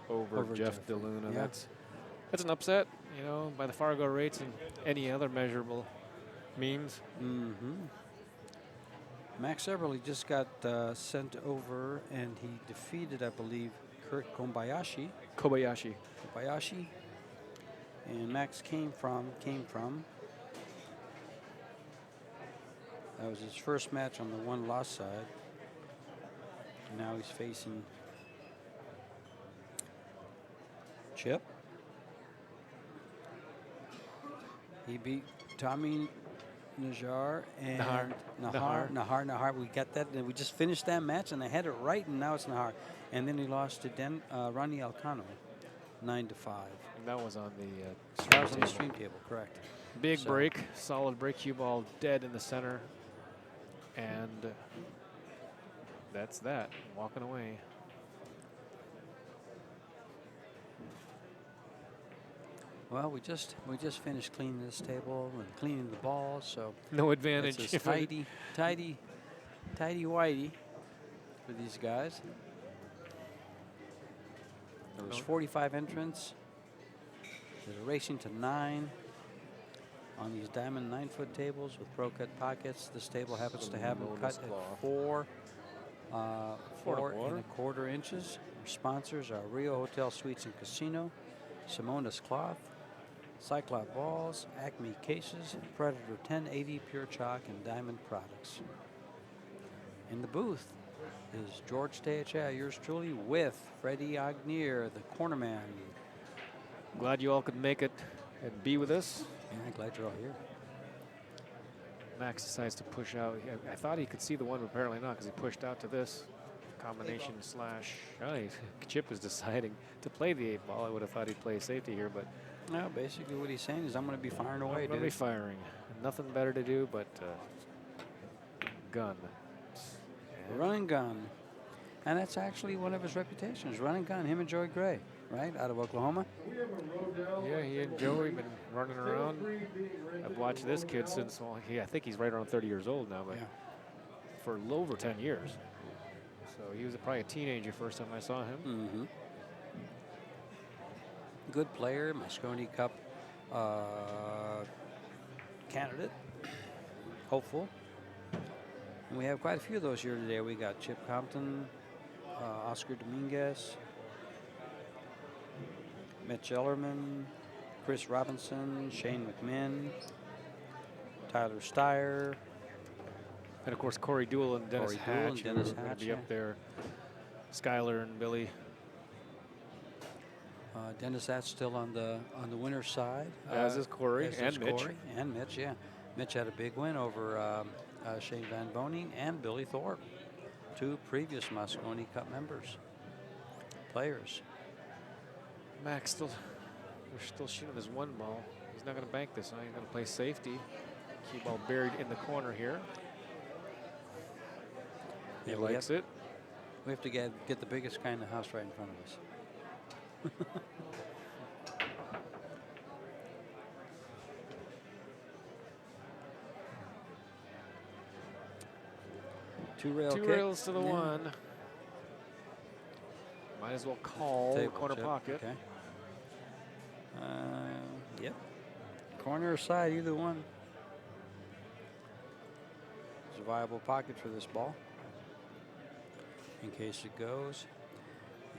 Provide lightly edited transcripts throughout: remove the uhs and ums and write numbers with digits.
over Jeff Jeffrey. DeLuna. Yeah. That's an upset, you know, by the Fargo rates and any other measurable means. Mm-hmm. Max Eberle just got sent over, and he defeated, I believe, Kurt Kobayashi. Kobayashi. And Max came from. That was his first match on the one-loss side. And now he's facing Chip. He beat Tommy Najar and Nahar. We got that. And we just finished that match, and I had it right, and now it's Nahar. And then he lost to Ronnie Alcano, 9-5. And that was on the That was on the stream table, correct. Big break, solid break, cue ball dead in the center. And that's that, walking away. Well, we just finished cleaning this table and cleaning the balls, so no advantage. It's tidy whitey for these guys. There was 45 entrants. They're racing to 9 on these diamond 9-foot tables with pro cut pockets. This table happens to have them cut at 4 4.25 inches. Our sponsors are Rio Hotel Suites and Casino, Simonis Cloth, Cyclop Balls, Acme Cases, Predator 1080 Pure Chalk, and Diamond Products. In the booth is George Teacha, yours truly, with Freddie Agnier, the cornerman. Glad you all could make it and be with us. Yeah, glad you're all here. Max decides to push out. I thought he could see the one, but apparently not, because he pushed out to this combination slash. Chip is deciding to play the 8-ball. I would have thought he'd play safety here, but. No, basically what he's saying is I'm going to be firing away, I'm going to be firing. Nothing better to do but gun. Run and gun. And that's actually one of his reputations, run and gun, him and Joey Gray, right, out of Oklahoma. Yeah, he and Joey been running around. I've watched this kid since, well, I think he's right around 30 years old now, but for a little over 10 years. So he was probably a teenager first time I saw him. Mm-hmm. Good player, Moscone Cup candidate, hopeful. And we have quite a few of those here today. We got Chip Compton, Oscar Dominguez, Mitch Ellerman, Chris Robinson, Shane McMinn, Tyler Steyer. And of course, Corey Duell and Dennis Hatch are going to be up there. Skyler and Billy. Dennis Hatch still on the winner's side. As is Corey and Mitch. Corey and Mitch, yeah. Mitch had a big win over Shane Van Boning and Billy Thorpe, 2 previous Moscone Cup members, players. Max they're still shooting his 1-ball. He's not going to bank this. He's going to play safety. Cue ball buried in the corner here. He likes it. We have to get the biggest guy in the house right in front of us. 2 rails to the 1. Might as well call the corner pocket. Okay. Yep. Corner or side, either one. It's a viable pocket for this ball. In case it goes.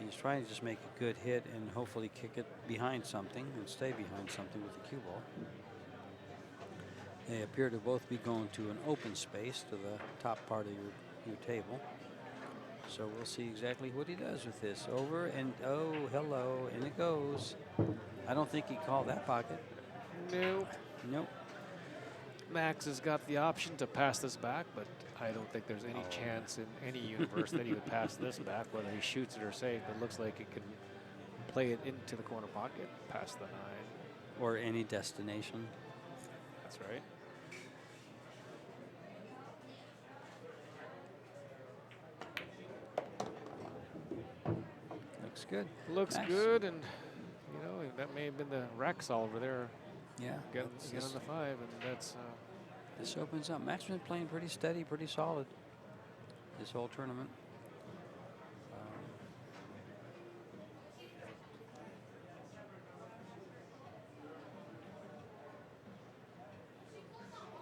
He's trying to just make a good hit and hopefully kick it behind something and stay behind something with the cue ball. They appear to both be going to an open space to the top part of your table. So we'll see exactly what he does with this. Over and oh, hello, and it goes. I don't think he called that pocket. Nope. Nope. Max has got the option to pass this back, but I don't think there's any chance in any universe that he would pass this back, whether he shoots it or safe. It looks like it can play it into the corner pocket, past the 9. Or any destination. That's right. Looks good. Looks good, and you know that may have been the rack solver there. Yeah. Get on the 5, and that's. This opens up. Max been playing pretty steady, pretty solid this whole tournament.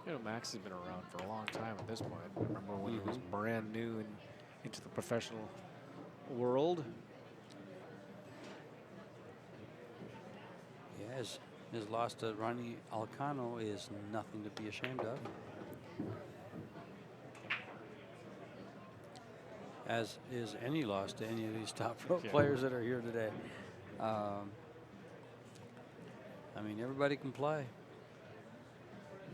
You know, Max has been around for a long time at this point. I remember when he was brand new into the professional world. Yeah, his loss to Ronnie Alcano is nothing to be ashamed of. As is any loss to any of these top pro players that are here today. I mean, everybody can play.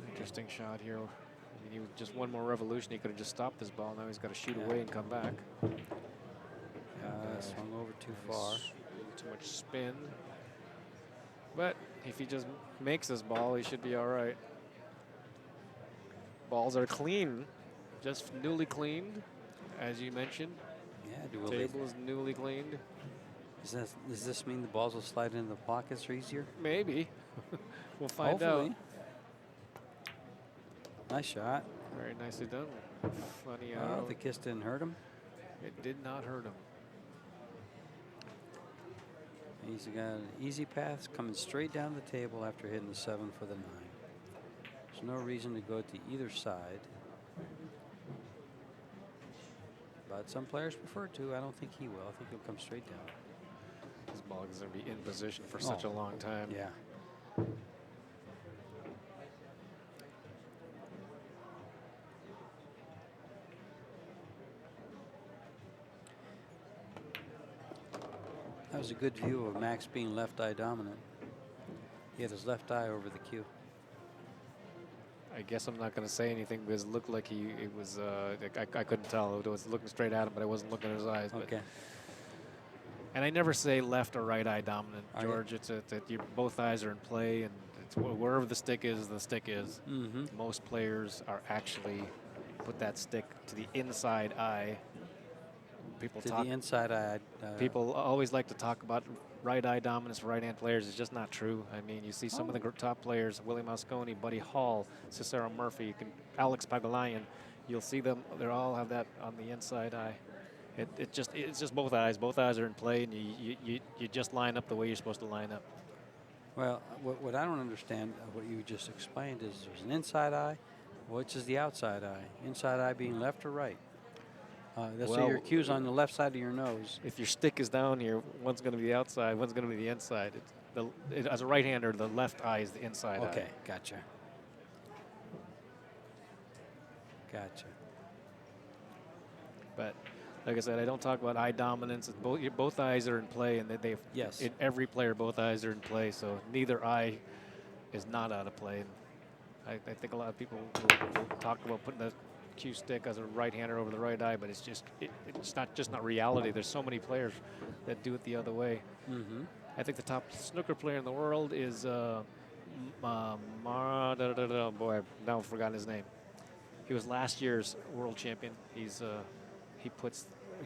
Interesting shot here. I mean, just one more revolution, he could have just stopped this ball. Now he's got to shoot away and come back. Swung over too far. Too much spin. But if he just makes this ball, he should be all right. Balls are clean, just newly cleaned, as you mentioned. Yeah, Table is newly cleaned. Does this mean the balls will slide into the pockets easier? Maybe. We'll find Hopefully. out. Nice shot. Very nicely done. Funny out. The kiss didn't hurt him. It did not hurt him. He's got an easy path coming straight down the table after hitting the 7 for the 9. There's no reason to go to either side. But some players prefer to. I don't think he will. I think he'll come straight down. This ball is going to be in position for such a long time. Yeah. That was a good view of Max being left eye dominant. He had his left eye over the cue. I guess I'm not going to say anything because it looked like it was, I couldn't tell. It was looking straight at him, but I wasn't looking at his eyes. Okay. And I never say left or right eye dominant, George. It's that both eyes are in play, and it's wherever the stick is, the stick is. Most players are actually put that stick to the inside eye. People talk the inside eye. People always like to talk about right eye dominance for right-hand players. It's just not true. I mean, you see some of the top players, Willie Mosconi, Buddy Hall, Cicero Murphy, Alex Pagulayan. You'll see them. They all have that on the inside eye. It's just both eyes. Both eyes are in play, and you just line up the way you're supposed to line up. Well, what I don't understand, what you just explained, is there's an inside eye, which is the outside eye. Inside eye being left or right. So your cue's on the left side of your nose. If your stick is down here, one's going to be the outside, one's going to be the inside. As a right-hander, the left eye is the inside eye. Okay, gotcha. Gotcha. But like I said, I don't talk about eye dominance. Both eyes are in play, and in every player, both eyes are in play. So neither eye is not out of play. And I think a lot of people will talk about putting the cue stick as a right-hander over the right eye, but it's not reality. There's so many players that do it the other way. I think the top snooker player in the world is boy, I've now forgotten his name. He was last year's world champion. He's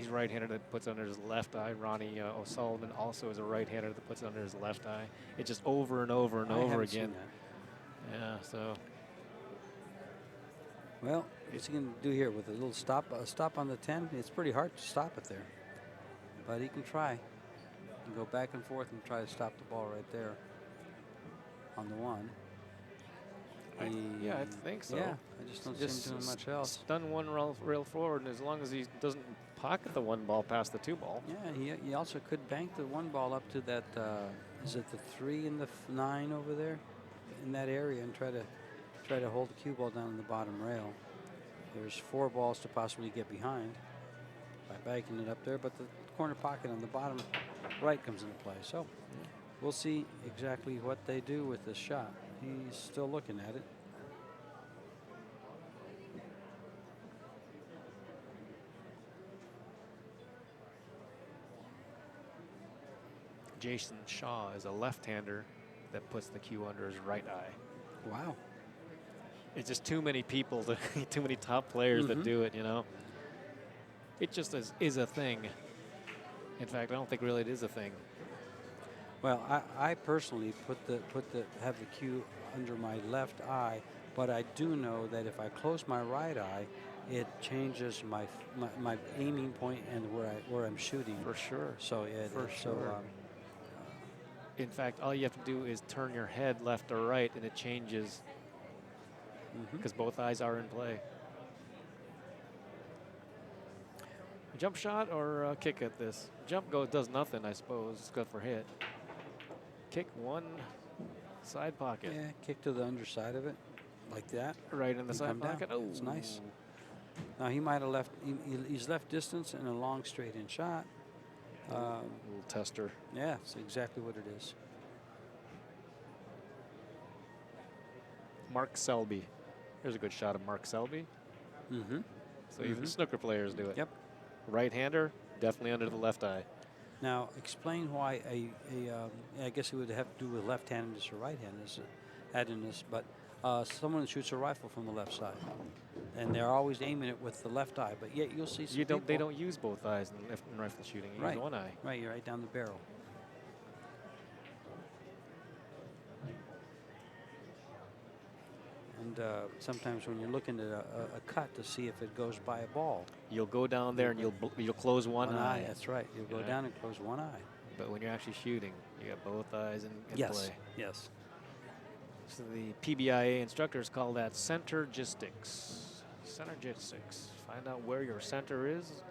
right-handed that puts under his left eye. Ronnie O'Sullivan also is a right-hander that puts under his left eye. It's just over and over and over again. Yeah, so. Well, what's he going to do here with a little stop on the 10? It's pretty hard to stop it there, but he can try. He can go back and forth and try to stop the ball right there on the 1. Yeah, I think so. Yeah, I just don't see him doing much else. Stun one rail forward, and as long as he doesn't pocket the 1 ball past the 2 ball. Yeah, he also could bank the 1 ball up to that, is it the 3 and the 9 over there in that area, and try to hold the cue ball down in the bottom rail. There's 4 balls to possibly get behind by banking it up there, but the corner pocket on the bottom right comes into play. So we'll see exactly what they do with this shot. He's still looking at it. Jason Shaw is a left-hander that puts the cue under his right eye. Wow. It's just too many people, too many top players that do it, you know. It just is a thing. In fact, I don't think really it is a thing. Well, I personally have the cue under my left eye, but I do know that if I close my right eye, it changes my aiming point and where I'm shooting. For sure. So in fact, all you have to do is turn your head left or right, and it changes because both eyes are in play. Jump shot or kick at this? Jump does nothing, I suppose. It's good for hit. Kick one side pocket. Yeah, kick to the underside of it, like that. Right in the side pocket. Oh, it's nice. Now he might have left. He's left distance in a long straight-in shot. Little tester. Yeah, it's exactly what it is. Mark Selby. Here's a good shot of Mark Selby. So even snooker players do it. Yep. Right-hander, definitely under the left eye. Now, explain why I guess it would have to do with left-handedness or right-handedness, but someone that shoots a rifle from the left side, and they're always aiming it with the left eye, but yet you'll see some people. They don't use both eyes in rifle shooting. You use one eye. Right, you're right down the barrel. And sometimes when you're looking at a cut to see if it goes by a ball, you'll go down there and you'll close one eye. That's right. You'll go down and close one eye. But when you're actually shooting, you got both eyes in play. Yes. So the PBIA instructors call that centergistics. Centergistics. Find out where your center is.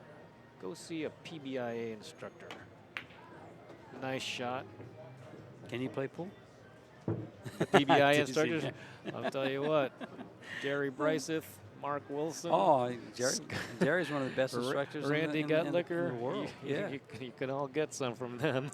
Go see a PBIA instructor. Nice shot. Can you play pool? The PBI instructors, I'll tell you what, Jerry Bryseth, Mark Wilson. Oh, Jerry's one of the best instructors Randy in Gutlicker. the world. You can all get some from them.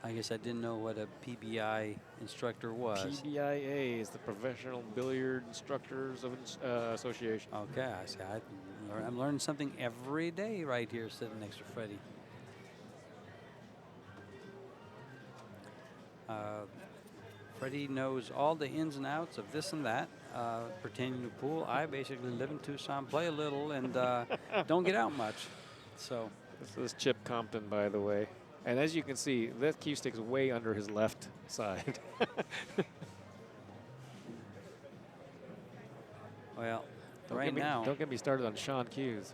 I guess I didn't know what a PBI instructor was. PBIA is the Professional Billiard Instructors Association. Okay, I see. I'm learning something every day right here sitting next to Freddie. Freddie knows all the ins and outs of this and that pertaining to pool. I basically live in Tucson, play a little, and don't get out much. So this is Chip Compton, by the way. And as you can see, that cue stick's way under his left side. Well, now. Don't get me started on Sean Cues.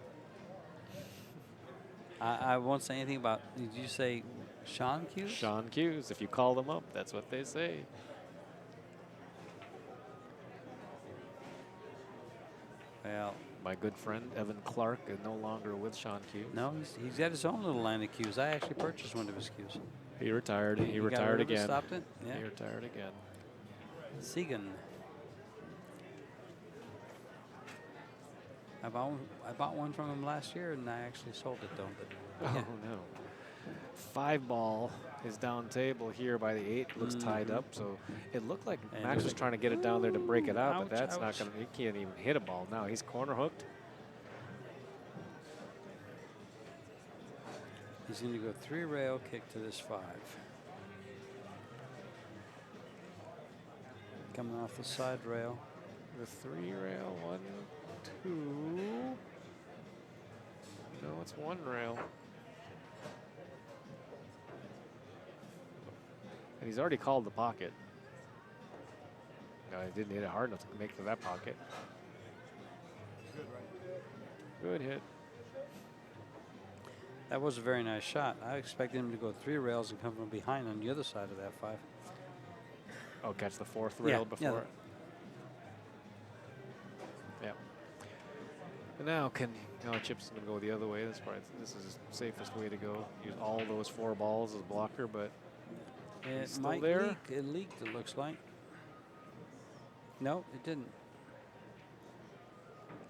I won't say anything about, did you say Sean Cues? Sean Cues. If you call them up, that's what they say. Well, my good friend Evan Clark is no longer with Sean Cues. No, he's got his own little line of cues. I actually purchased one of his cues. He retired. He retired again. Stopped it? Yeah. He retired again. Segan. I bought one from him last year, and I actually sold it though. But oh no! 5 ball is down table here by the 8. Looks tied up, so it looked like Max was trying to get it down there to break it out, but that's not going to. He can't even hit a ball now. He's corner hooked. He's going to go 3 rail kick to this 5. Coming off the side rail. The 3 rail, 1, 2. No, it's 1 rail. And he's already called the pocket. No, he didn't hit it hard enough to make for that pocket. Good hit. That was a very nice shot. I expected him to go 3 rails and come from behind on the other side of that 5. Oh, catch the 4th rail before it. Yeah. And now Chip's going to go the other way. This is the safest way to go. Use all those 4 balls as blocker, but it might leak. It leaked, it looks like. No, it didn't.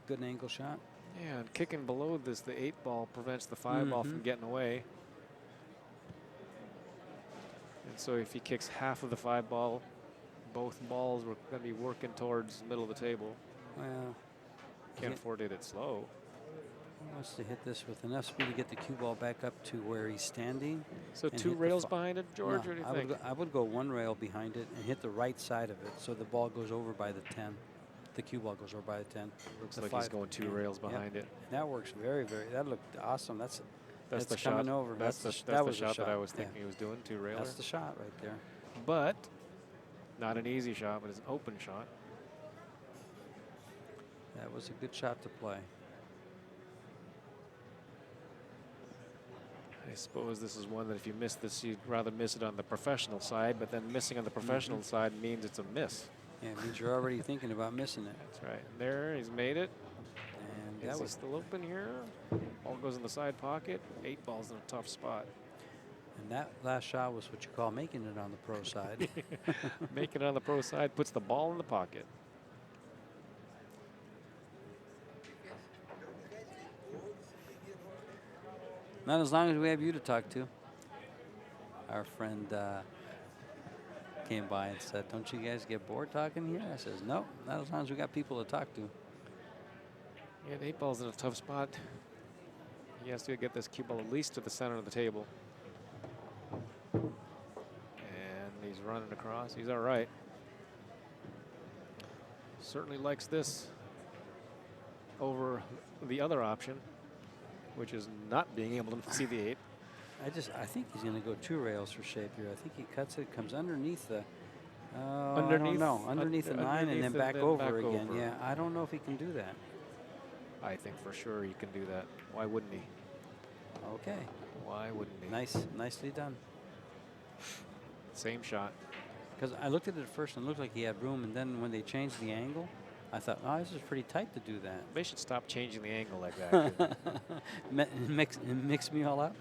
Good angle shot. Yeah, and kicking below this, the 8 ball prevents the 5 ball from getting away. And so if he kicks half of the 5 ball, both balls were going to be working towards the middle of the table. Well, can't afford to hit it slow. He wants to hit this with enough speed to get the cue ball back up to where he's standing. So 2 rails behind it, George, no, or do you think? I would go 1 rail behind it and hit the right side of it so the ball goes over by the 10. The cue ball goes over by the 10. Looks like he's going 2 rails behind it. That works very, that looked awesome. That's the coming shot. over. That's the shot that I was thinking he was doing, 2 rails. That's the shot right there. But not an easy shot, but it's an open shot. That was a good shot to play. I suppose this is one that if you miss this, you'd rather miss it on the professional side, but then missing on the professional side means it's a miss. Yeah, it means you're already thinking about missing it. That's right. There, he's made it. And Is that he was still open here? Ball goes in the side pocket. 8 balls in a tough spot. and that last shot was what you call making it on the pro side. Making it on the pro side, puts the ball in the pocket. Not as long as we have you to talk to. Our friend came by and said, "Don't you guys get bored talking here?" I says, "No, not as long as we got people to talk to." Yeah, 8 balls in a tough spot. He has to get this cue ball at least to the center of the table. And he's running across. He's all right. Certainly likes this over the other option, which is not being able to see the 8. I think he's going to go 2 rails for shape here. I think he cuts it, comes underneath the, Underneath- underneath the 9 and underneath then and back then over back again. over. Yeah, I don't know if he can do that. I think for sure he can do that. Why wouldn't he? Okay, Why wouldn't he? nicely done. Same shot. Because I looked at it at first and it looked like he had room, and then when they changed the angle, I thought, oh, this is pretty tight to do that. They should stop changing the angle like that. Mix me all up.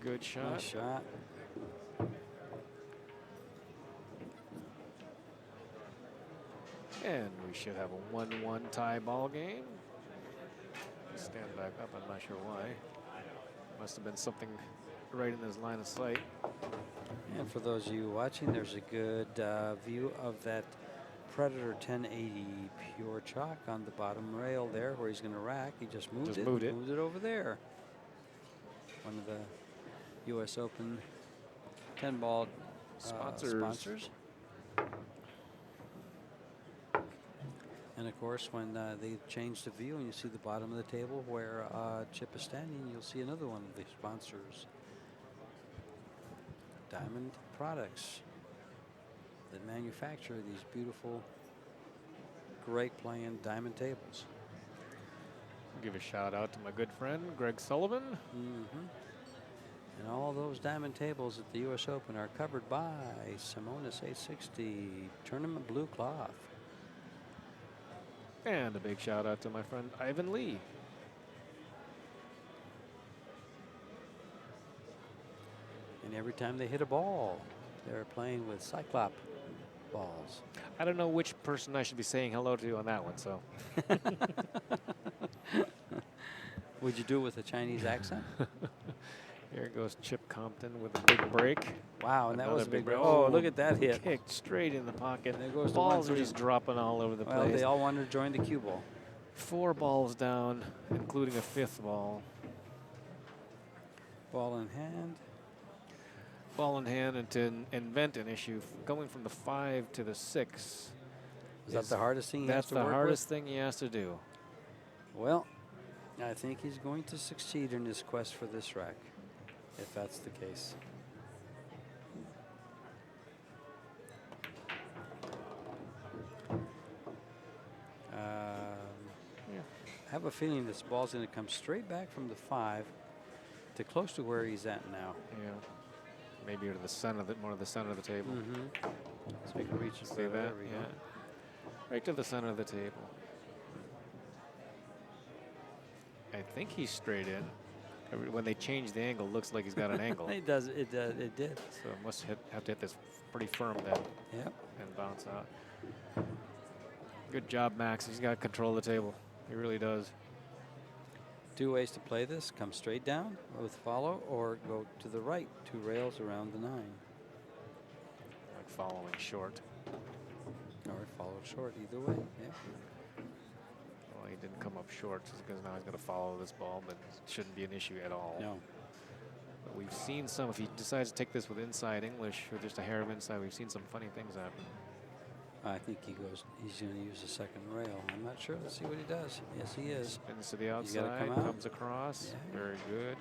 Good shot. Nice shot. And we should have a 1-1 tie ball game. Stand back up, I'm not sure why. Must have been something right in his line of sight. And for those of you watching, there's a good view of that Predator 1080 pure chalk on the bottom rail there where he's going to rack. He just moved it. moved it. Moved it over there. One of the U.S. Open 10-ball sponsors. And of course, when they change the view and you see the bottom of the table where Chip is standing, you'll see another one of the sponsors. Diamond Products that manufacture these beautiful, great playing diamond tables. Give a shout out to my good friend, Greg Sullivan. And all those diamond tables at the U.S. Open are covered by Simonis 860 Tournament Blue Cloth. And a big shout out to my friend Ivan Lee. And every time they hit a ball, they're playing with Cyclop balls. I don't know which person I should be saying hello to on that one, so. Would you do it with a Chinese accent? Here goes Chip Compton with a big break. Wow, and that Another was a big break. break. Oh, look at that hit. Kicked straight in the pocket. There goes the Balls are 1-3. just dropping all over the Well, place. they all wanted to join the cue ball. 4 balls down, including a 5th ball. Ball in hand. Ball in hand, and to invent an issue, going from the 5 to the 6. Is that the hardest thing he has That's to the work hardest thing he has to do. Well, I think he's going to succeed in his quest for this rack, if that's the case. I have a feeling this ball's going to come straight back from the 5 to close to where he's at now. Yeah. Maybe to the center, more to the center of the table. So we can reach and See that? There we go. Right to the center of the table. I think he's straight in. When they change the angle, looks like he's got an angle. It does. It did. So it must have to hit this pretty firm then. Yep. And bounce out. Good job, Max. He's got control of the table. He really does. 2 ways to play this. Come straight down with follow or go to the right 2 rails around the 9. Like following short. Or follow short either way. Yeah. Well, he didn't come up short because now he's going to follow this ball, but it shouldn't be an issue at all. No. But we've seen some, if he decides to take this with inside English or just a hair of inside, we've seen some funny things happen. I think he's going to use a second rail. I'm not sure. Let's see what he does. Yes, he is. Spins to the gotta outside, come out. comes across. Yeah. Very good.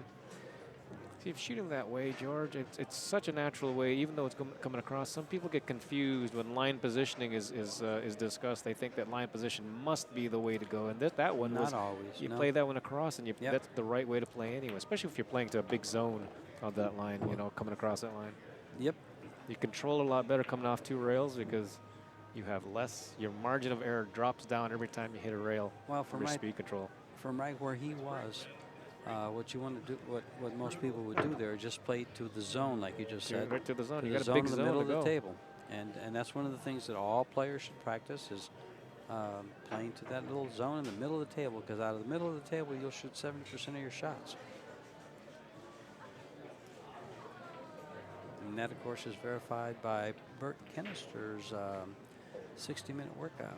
See, if you shoot him that way, George, it's such a natural way, even though it's coming across. Some people get confused when line positioning is discussed. They think that line position must be the way to go. And that one Not was, always. you No. play that one across, and Yep. that's the right way to play anyway, especially if you're playing to a big zone of that line, you know, coming across that line. Yep. You control a lot better coming off 2 rails because you have less. Your margin of error drops down every time you hit a rail. Well, from your speed control. From right where he was, what you want to do, what most people would do there, just play to the zone, like you just said. Right to the zone. To You the got a zone big in the zone middle to of the go. table, and that's one of the things that all players should practice is playing to that little zone in the middle of the table, because out of the middle of the table you'll shoot 70% of your shots. And that, of course, is verified by Bert Kenister's 60-minute workout.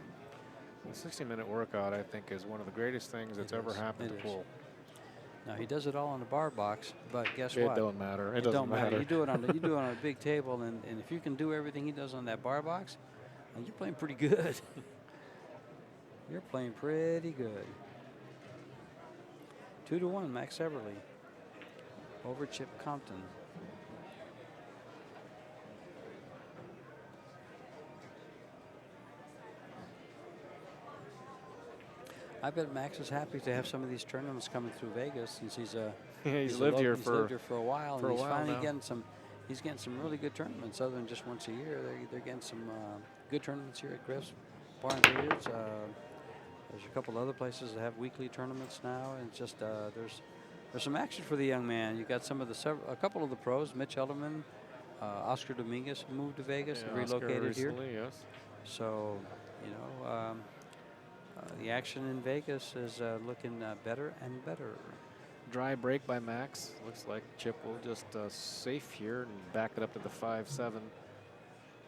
The 60-minute workout, I think, is one of the greatest things that's ever happened to pool. Now he does it all on the bar box, but guess It what? don't matter. It don't doesn't matter. You do it on you do it on a big table, and if you can do everything he does on that bar box, you're playing pretty good. You're playing pretty good. 2-1, Max Eberle over Chip Compton. I bet Max is happy to have some of these tournaments coming through Vegas, since he's lived here for a while, and he's finally now. getting some. He's getting some really good tournaments, other than just once a year. They're getting some good tournaments here at Griff's Bar and Billiards. There's a couple other places that have weekly tournaments now, and it's just there's some action for the young man. You got a couple of the pros, Mitch Elderman, Oscar Dominguez, who moved to Vegas and relocated here. Yes. So, you know, the action in Vegas is looking better and better. Dry break by Max. Looks like Chip will just safe here and back it up to the 5-7.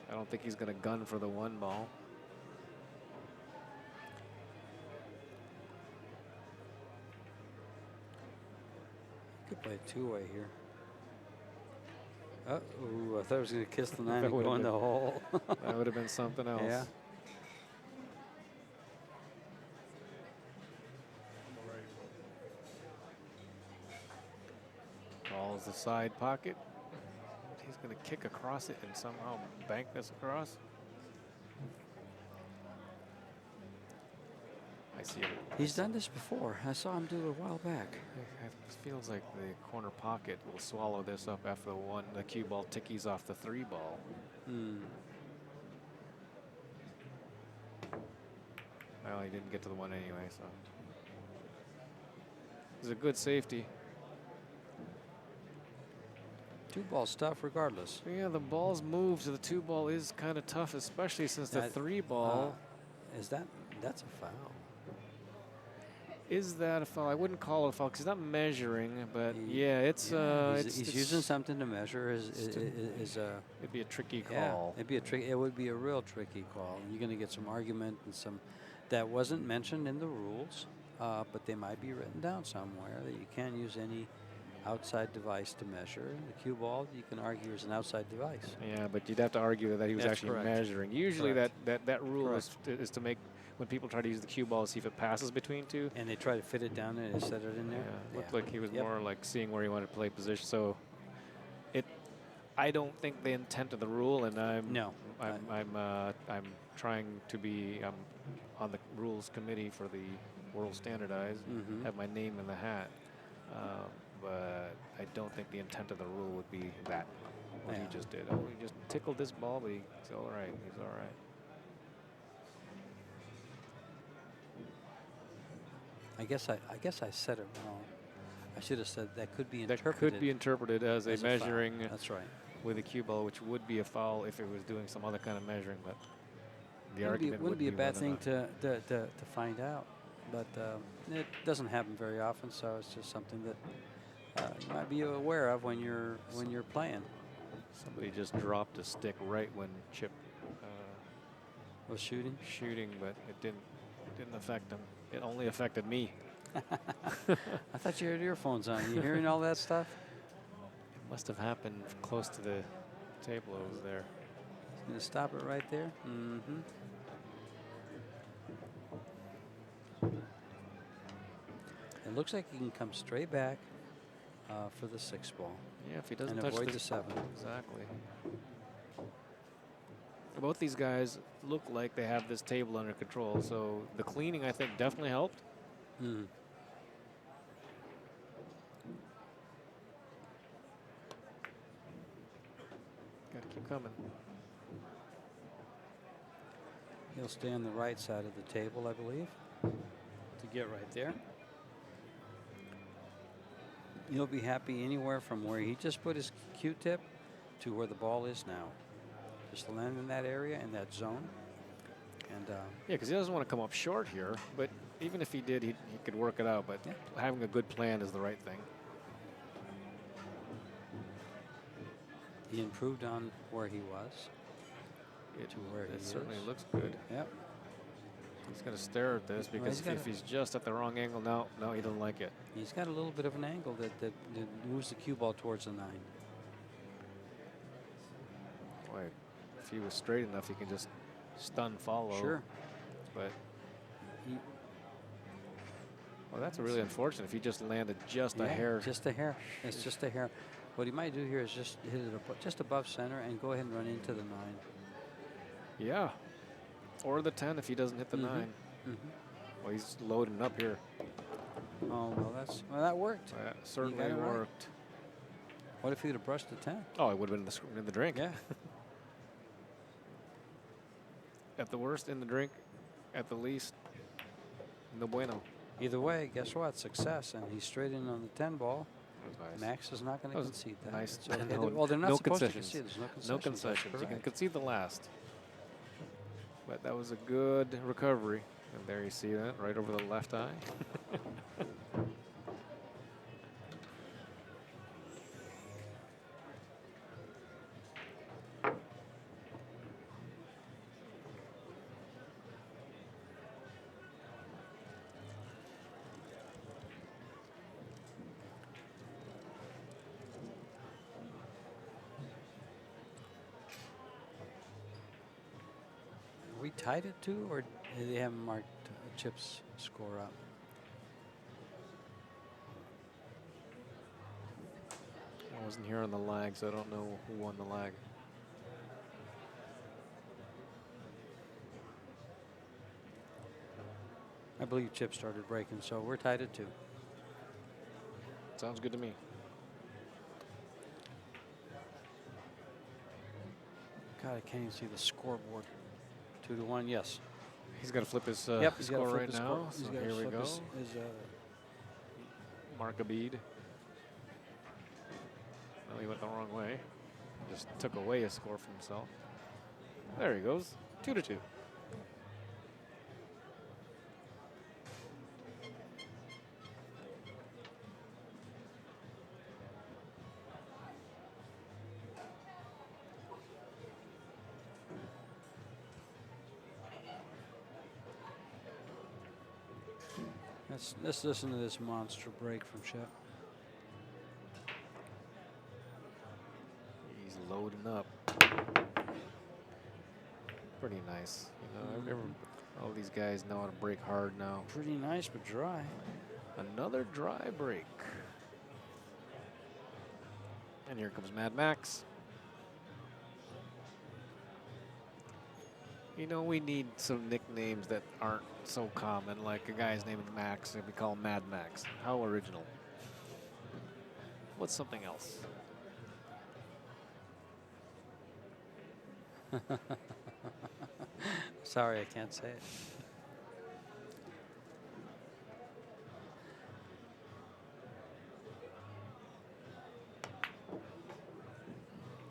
I don't think he's going to gun for the 1 ball. Could play a 2-way here. Oh, I thought I was going to kiss the 9 and go in the hole. That would have been something else. Yeah. Calls the side pocket. He's going to kick across it and somehow bank this across. I see it. He's done this before. I saw him do it a while back. It feels like the corner pocket will swallow this up after the cue ball tickies off the 3 ball. Well, he didn't get to the 1 anyway, so. It's a good safety. 2 ball's tough regardless. Yeah, the ball's move to the 2 ball is kind of tough, especially since the 3 ball. That's a foul. Is that a foul? I wouldn't call it a foul because he's not measuring, but He's using something to measure. It'd be a tricky call. Yeah, it would be a real tricky call. You're going to get some argument and some that wasn't mentioned in the rules, but they might be written down somewhere that you can't use any outside device to measure. The cue ball, you can argue, is an outside device. Yeah, but you'd have to argue that he was actually measuring. Usually that rule is to make, when people try to use the cue ball, see if it passes between 2. And they try to fit it down and set it in there. Yeah, looked like he was more like seeing where he wanted to play position. So I don't think the intent of the rule, and I'm trying to be on the rules committee for the World Standardized, have my name in the hat. But I don't think the intent of the rule would be that, what he just did. Oh, he just tickled this ball, but he's all right. He's all right. I guess I said it wrong. I should have said that could be interpreted. That could be interpreted as a measuring That's right. with a cue ball, which would be a foul if it was doing some other kind of measuring. But the argument wouldn't be a bad thing to to find out. But it doesn't happen very often, so it's just something that you might be aware of when you're playing. Somebody just dropped a stick right when Chip was shooting, but it didn't affect him. It only affected me. I thought you had earphones on. You hearing all that stuff? It must have happened close to the table over there. He's going to stop it right there. It looks like he can come straight back for the 6 ball. Yeah, if he doesn't And touch avoid the the 7. Exactly. Both these guys look like they have this table under control, so the cleaning, I think, definitely helped. Mm. Got to keep coming. He'll stay on the right side of the table, I believe, to get right there. He'll be happy anywhere from where he just put his Q-tip to where the ball is now. Just land in that area, in that zone. And Yeah, because he doesn't want to come up short here, but even if he did, he could work it out. But yeah. having a good plan is the right thing. He improved on where he was to where he certainly is. looks good. Yep. He's going to stare at this because if he's just at the wrong angle, no, he doesn't like it. He's got a little bit of an angle that moves the cue ball towards the 9. Boy, if he was straight enough, he can just stun follow. Sure. But well, that's really unfortunate. If he just landed just a hair. Just a hair. It's just a hair. What he might do here is just hit it just above center and go ahead and run into the 9. Yeah. Or the 10 if he doesn't hit the 9. Mm-hmm. Well, he's loading up here. Oh, well, that worked. That certainly it worked. Right. What if he'd have brushed the 10? Oh, it would have been in the drink. Yeah. At the worst, in the drink. At the least, no bueno. Either way, guess what? Success. And he's straight in on the 10 ball. Nice. Max is not going to concede that. Nice. Okay. No, well, they're not no supposed concessions. to concede. There's no concessions. No concessions. You can Correct. concede the last. But that was a good recovery. And there you see that right over the left eye. Are we tied at 2, or did they haven't marked Chip's score up? I wasn't here on the lag, so I don't know who won the lag. I believe Chip started breaking, so we're tied at 2. Sounds good to me. God, I can't even see the scoreboard. 2-1, yes. He's got to flip his He's score right now. He's So gotta here we flip go. his Mark a bead. No, he went the wrong way. Just took away a score from himself. There he goes. 2-2. Let's listen to this monster break from Chip. He's loading up. Pretty nice. You know, all these guys know how to break hard now. Pretty nice, but dry. Another dry break. And here comes Mad Max. You know, we need some nicknames that aren't so common, like a guy's name is Max and we call him Mad Max. How original. What's something else? Sorry, I can't say it.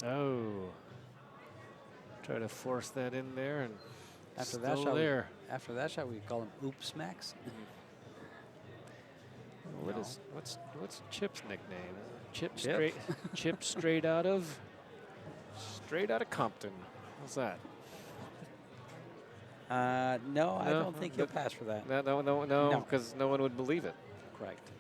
Oh. Try to force that in there, and After that shot, we call him Oops Max. What's Chip's nickname? Chip straight. Chip straight out of Compton. What's that? No, I don't think he'll pass for that. No, because no one would believe it. Correct.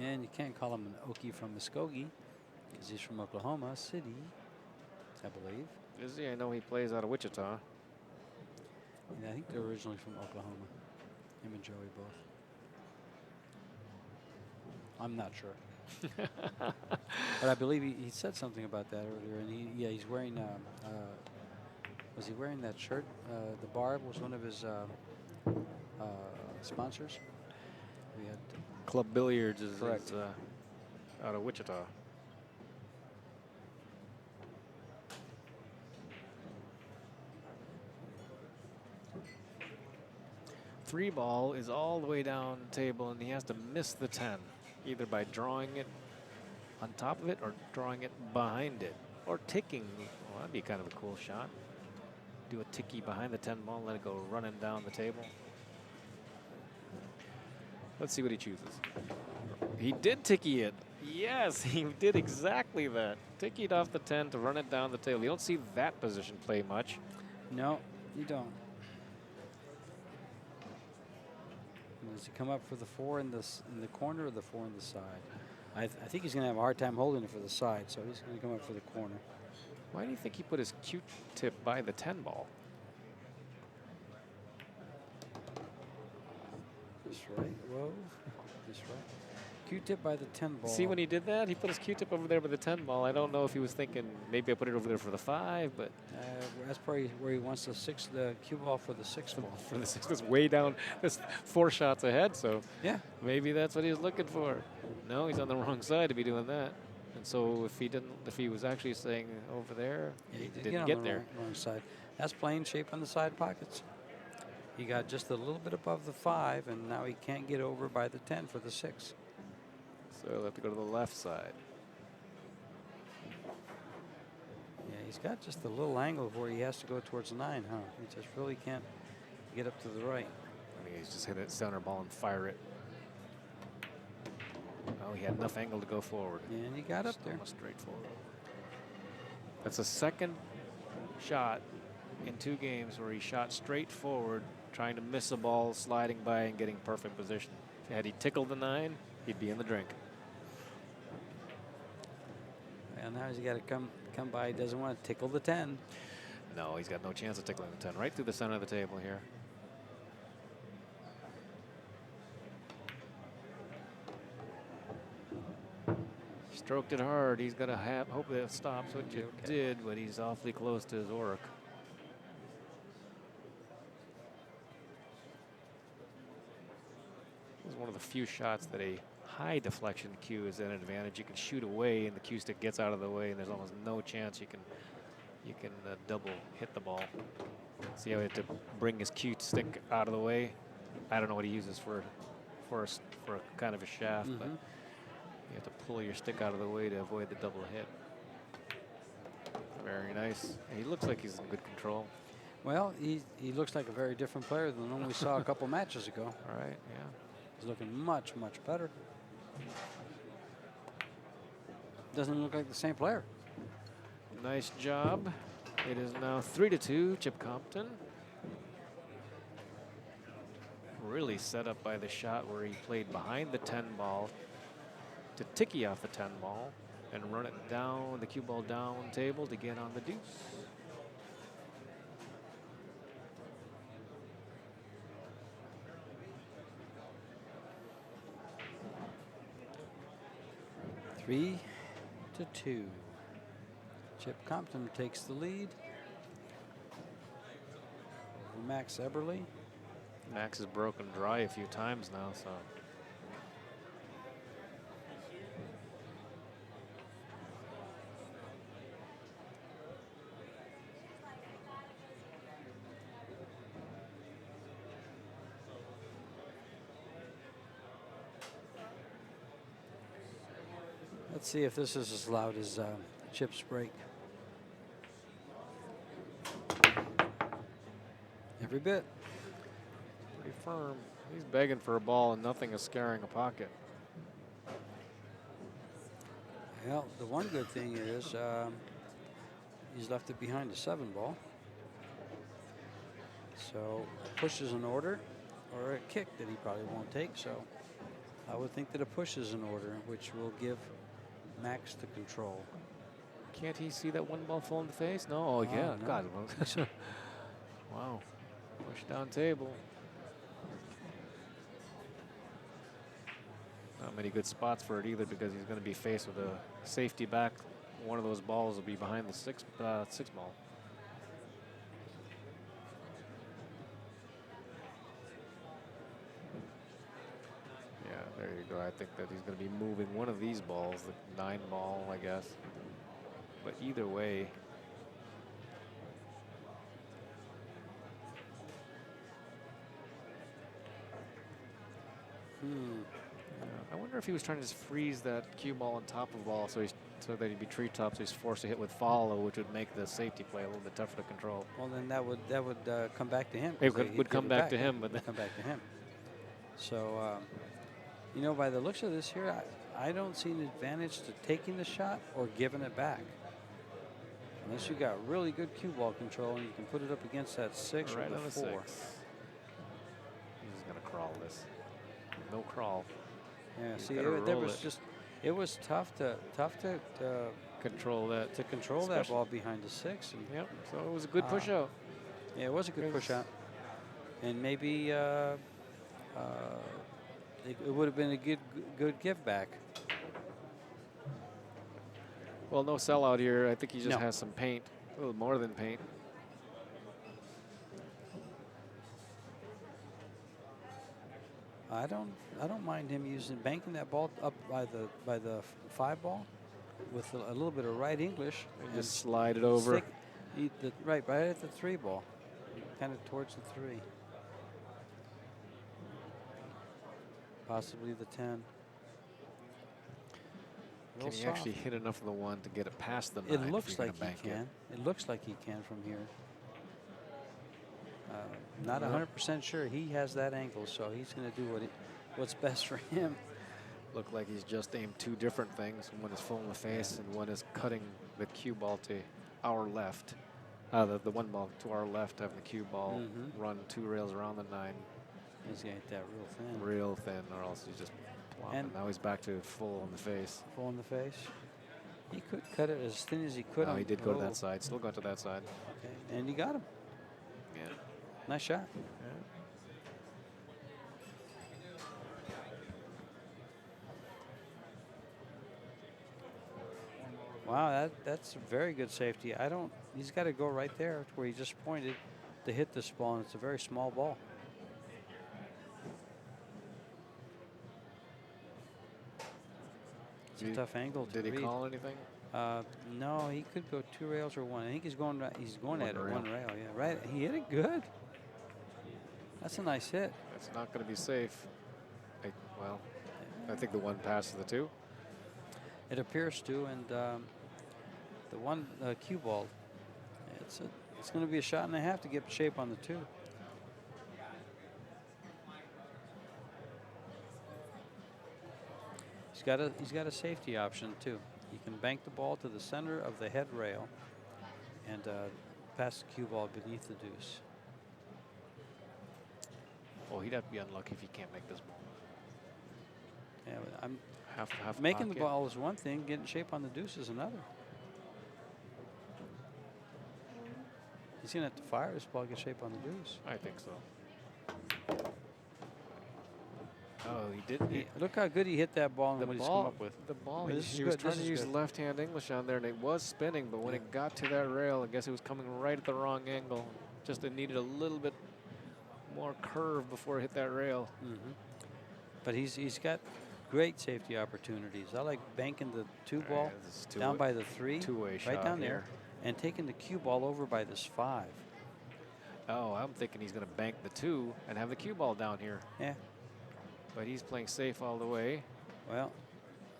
And you can't call him an Okie from Muskogee because he's from Oklahoma City, I believe. Is he? I know he plays out of Wichita. Yeah, I think they're originally from Oklahoma. Him and Joey both. I'm not sure. But I believe he said something about that earlier. And he's wearing, was he wearing that shirt? The Barb was one of his sponsors. We had Club Billiards is correct. Out of Wichita. Three ball is all the way down the table, and he has to miss the 10, either by drawing it on top of it or drawing it behind it, or ticking. Well, that'd be kind of a cool shot. Do a ticky behind the 10 ball, let it go running down the table. Let's see what he chooses. He did ticky it. Yes, he did exactly that. Tickied off the 10 to run it down the table. You don't see that position play much. No, you don't. Does he come up for the 4 in the corner or the 4 in the side? I think he's going to have a hard time holding it for the side, so he's going to come up for the corner. Why do you think he put his Q-tip by the 10 ball? That's right. Whoa. That's right. Q-tip by the 10 ball. See when he did that? He put his Q-tip over there by the 10 ball. I don't know if he was thinking maybe I put it over there for the 5, but that's probably where he wants the cue ball for the 6 ball. For the 6, that's way down. That's 4 shots ahead, so yeah, maybe that's what he was looking for. No, he's on the wrong side to be doing that. And so if he was actually saying over there, yeah, he did didn't on get the there. Wrong side. That's playing shape on the side pockets. He got just a little bit above the 5, and now he can't get over by the 10 for the 6. So he'll have to go to the left side. Yeah, he's got just a little angle of where he has to go towards the 9, huh? He just really can't get up to the right. I mean, he's just hit it center ball and fire it. Oh, he had enough angle to go forward. Yeah, and he got up there. Almost straight forward. That's a second shot in 2 games where he shot straight forward, trying to miss a ball, sliding by and getting perfect position. Had he tickled the 9, he'd be in the drink. And now he's got to come by. He doesn't want to tickle the 10. No, he's got no chance of tickling the 10. Right through the center of the table here. Stroked it hard. He's got to hope that it stops, which it did, but he's awfully close to his Oric. This is one of the few shots that a high deflection cue is an advantage. You can shoot away and the cue stick gets out of the way, and there's almost no chance you can double hit the ball. See how he had to bring his cue stick out of the way? I don't know what he uses for a kind of a shaft, but you have to pull your stick out of the way to avoid the double hit. Very nice. And he looks like he's in good control. Well, he looks like a very different player than the one we saw a couple matches ago. All right, yeah. He's looking much, much better. Doesn't look like the same player. Nice job. It is now 3-2, Chip Compton. Really set up by the shot where he played behind the 10 ball to ticky off the 10 ball and run it down, the cue ball down table to get on the deuce. Three to 2. Chip Compton takes the lead. Max Eberle. Max has broken dry a few times now, so. Let's see if this is as loud as Chip's break. Every bit. Pretty firm. He's begging for a ball and nothing is scaring a pocket. Well, the one good thing is he's left it behind the 7 ball. So a push is in order, or a kick that he probably won't take. So I would think that a push is in order, which will give Max the control. Can't he see that 1 ball fall in the face? No, oh, yeah, no. God. Wow. Push down table. Not many good spots for it either because he's going to be faced with a safety back. One of those balls will be behind the six ball. Yeah, there you go. I think that he's going to be moving one of these balls, the 9 ball, I guess. But either way, I wonder if he was trying to just freeze that cue ball on top of the ball so that he'd be treetop, so he's forced to hit with follow, which would make the safety play a little bit tougher to control. Well, then that would come back to him. It would come back to him, but come back to him. So, you know, by the looks of this here, I don't see an advantage to taking the shot or giving it back. Unless you got really good cue ball control and you can put it up against that 6 right or the on the 4. 6. He's going to crawl this. No crawl. Yeah, see, it was tough to control that. To control that ball behind the 6. And yep. So it was a good push out. Yeah, it was a good push out. And maybe it would have been a good give back. Well, no sellout here. I think he just has some paint, a little more than paint. I don't mind him banking that ball up by the 5 ball with a little bit of right English and just slide it over. Right at the 3 ball, kind of towards the 3. Possibly the 10. Can he actually hit enough of the 1 to get it past the 9? It looks like he can. It looks like he can from here. Not 100% sure he has that angle, so he's going to do what's best for him. Look like he's just aimed 2 different things. One is full in the face, and one is cutting the cue ball to our left. The 1 ball to our left, having the cue ball run 2 rails around the 9. He's going to hit that real thin. Real thin, or else he's just plopping. And now he's back to full in the face. Full in the face. He could cut it as thin as he could. No, he did go to that side. Still got to that side. Okay, and he got him. Yeah. Nice shot. Yeah. Wow, that's a very good safety. He's got to go right there where he just pointed to hit this ball, and it's a very small ball. It's a tough angle to read. Did he call anything? No, he could go 2 rails or 1. I think he's going at it 1 rail. Yeah, right. He hit it good. That's a nice hit. That's not going to be safe. I think the 1 passes the 2. It appears to, and the 1 cue ball. It's going to be a shot and a half to get shape on the 2. He's got a safety option too. He can bank the ball to the center of the head rail and pass the cue ball beneath the deuce. Oh, he'd have to be unlucky if he can't make this ball. Yeah, but I'm half making pocket. the ball is one thing, getting shape on the deuce is another. He's gonna have to fire this ball, get shape on the deuce. I think so. Oh, he did. Look how good he hit that ball and what he's come up with. The ball, he was trying to use left-hand English on there, and it was spinning, but when it got to that rail, I guess it was coming right at the wrong angle. Just it needed a little bit more curve before it hit that rail. But he's got great safety opportunities. I like banking the 2 ball down by the 3, right down there, and taking the cue ball over by this 5. Oh, I'm thinking he's going to bank the 2 and have the cue ball down here. Yeah. But he's playing safe all the way. Well,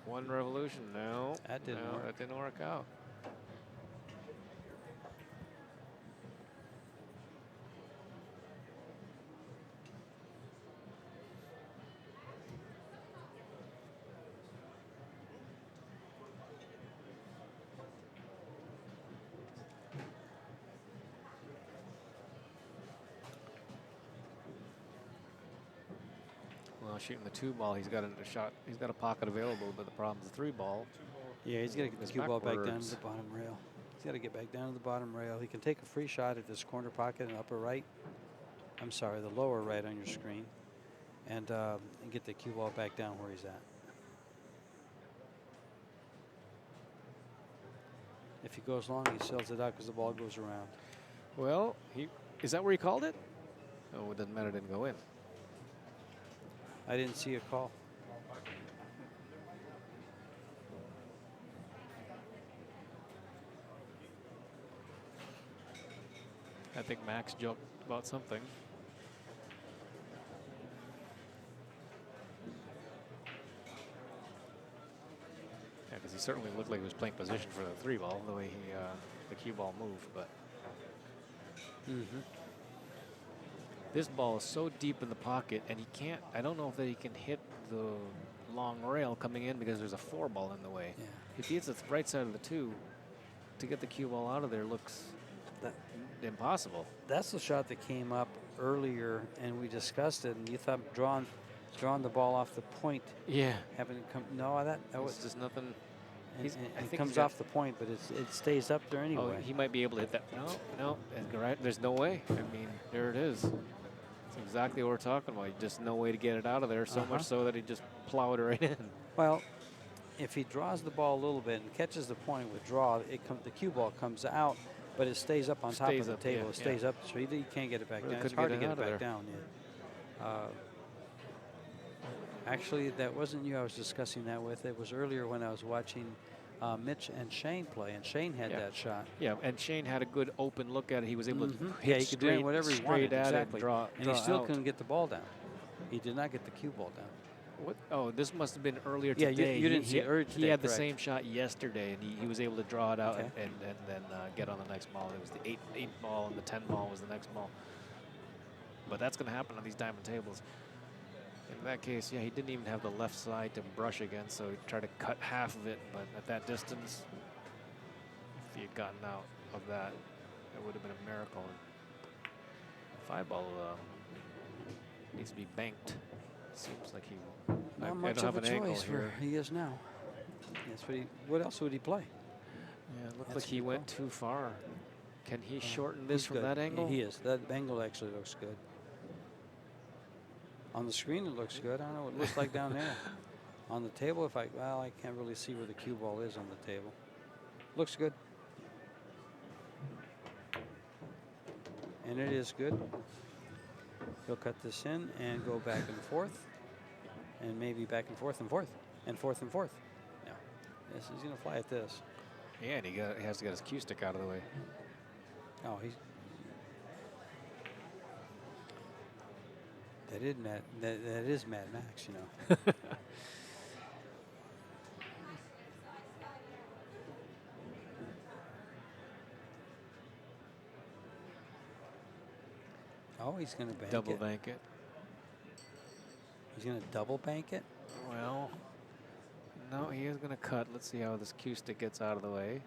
1 revolution. No, that didn't work. That didn't work out. Shooting the 2 ball, he's got a shot. He's got a pocket available, but the problem's the 3 ball. Yeah, he's got to get the cue ball back down to the bottom rail. He's got to get back down to the bottom rail. He can take a free shot at this corner pocket and upper right. I'm sorry, the lower right on your screen, and get the cue ball back down where he's at. If he goes long, he sells it out because the ball goes around. Well, is that where he called it? Oh, it doesn't matter. It didn't go in. I didn't see a call. I think Max joked about something. Yeah, because he certainly looked like he was playing position for the 3-ball, the way the cue ball moved. But this ball is so deep in the pocket, and he can't. I don't know if he can hit the long rail coming in because there's a 4-ball in the way. Yeah. If he hits the right side of the 2, to get the cue ball out of there looks impossible. That's the shot that came up earlier, and we discussed it, and you thought drawing the ball off the point. Yeah. Having it come. No, that was just nothing. And it comes off the point, but it stays up there anyway. Oh, he might be able to hit that. No, there's no way. I mean, there it is. That's exactly what we're talking about. Just no way to get it out of there, so much so that he just plowed it right in. Well, if he draws the ball a little bit and catches the point with draw, the cue ball comes out, but it stays up on top of the table. Yeah, it stays up, so you can't get it back down. It's hard to get it back down. Yeah. Actually, that wasn't you I was discussing that with. It was earlier when I was watching Mitch and Shane play, and Shane had that shot. Yeah, and Shane had a good open look at it. He was able to hit he could do whatever he wanted. at Exactly. it, draw he still out. couldn't get the ball down. He did not get the cue ball down. What? Oh, this must have been earlier today. Yeah, you didn't see it earlier today. He had the correct. same shot yesterday, and he was able to draw it out and then get on the next ball. It was the 8 ball, and the 10 ball was the next ball. But that's going to happen on these diamond tables. In that case, yeah, he didn't even have the left side to brush against, so he tried to cut half of it. But at that distance, if he had gotten out of that, it would have been a miracle. 5-ball needs to be banked. Seems like he. Not I much don't have of a an angle choice here. where he is now. That's what else would he play? Yeah, it looked like he went too far. Can he shorten this from good. that angle? He is. That angle actually looks good. On the screen, it looks good. I don't know what it looks like down there. On the table, I can't really see where the cue ball is on the table. Looks good. And it is good. He'll cut this in and go back and forth. And maybe back and forth and forth. And forth and forth. Yeah. Yes, he's going to fly at this. Yeah, and he has to get his cue stick out of the way. Oh, he's. That is Mad Max, you know. Oh, he's going to bank double it. bank it. He's going to double bank it? Well, no, he is going to cut. Let's see how this cue stick gets out of the way.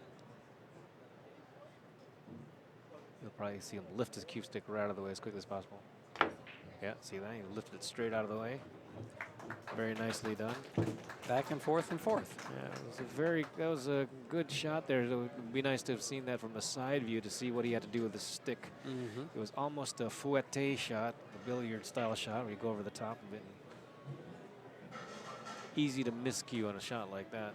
You'll probably see him lift his cue stick right out of the way as quickly as possible. Yeah, see that? He lifted it straight out of the way. Very nicely done. Back and forth and forth. Yeah, that was a good shot there. It would be nice to have seen that from the side view to see what he had to do with the stick. It was almost a fouette shot, a billiard style shot where you go over the top of it. Easy to miscue on a shot like that.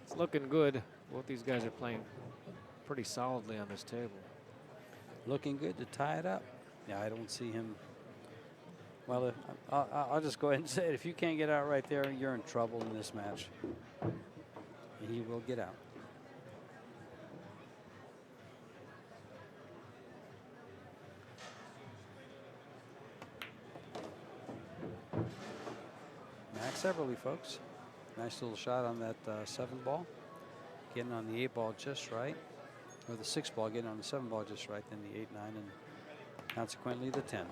It's looking good. Both these guys are playing pretty solidly on this table. Looking good to tie it up. Yeah, I don't see him. Well, I'll just go ahead and say it. If you can't get out right there, you're in trouble in this match. And he will get out. Max Eberle, folks. Nice little shot on that 7-ball. Getting on the 8-ball just right. Or the 6-ball, getting on the 7-ball just right, then the 8, 9, and consequently the 10.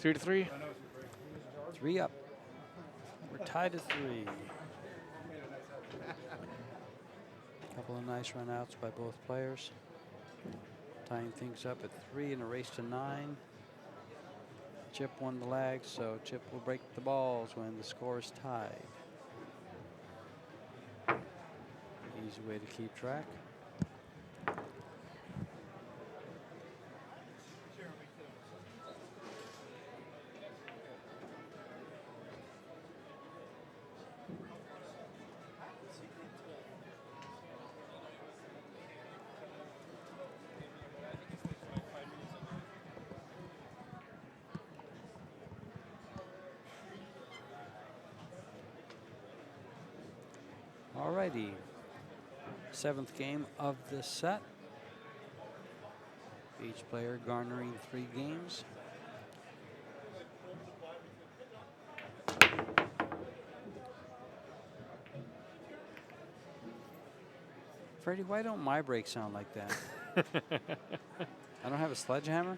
3-3. 3 up. We're tied at 3. Couple of nice runouts by both players. Tying things up at 3 in a race to 9. Chip won the lag, so Chip will break the balls when the score is tied. Easy way to keep track. Alrighty. 7th game of the set. Each player garnering 3 games. Freddie, why don't my brakes sound like that? I don't have a sledgehammer?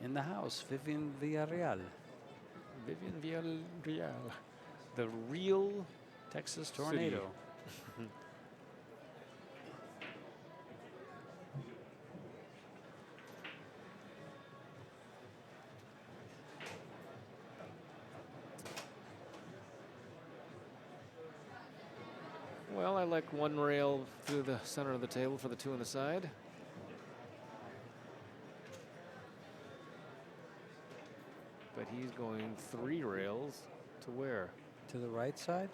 In the house, Vivian Villarreal. Vivian Villarreal. The real Texas Tornado. Well, I like one rail through the center of the table for the 2 on the side. But he's going 3 rails to where? To the right side.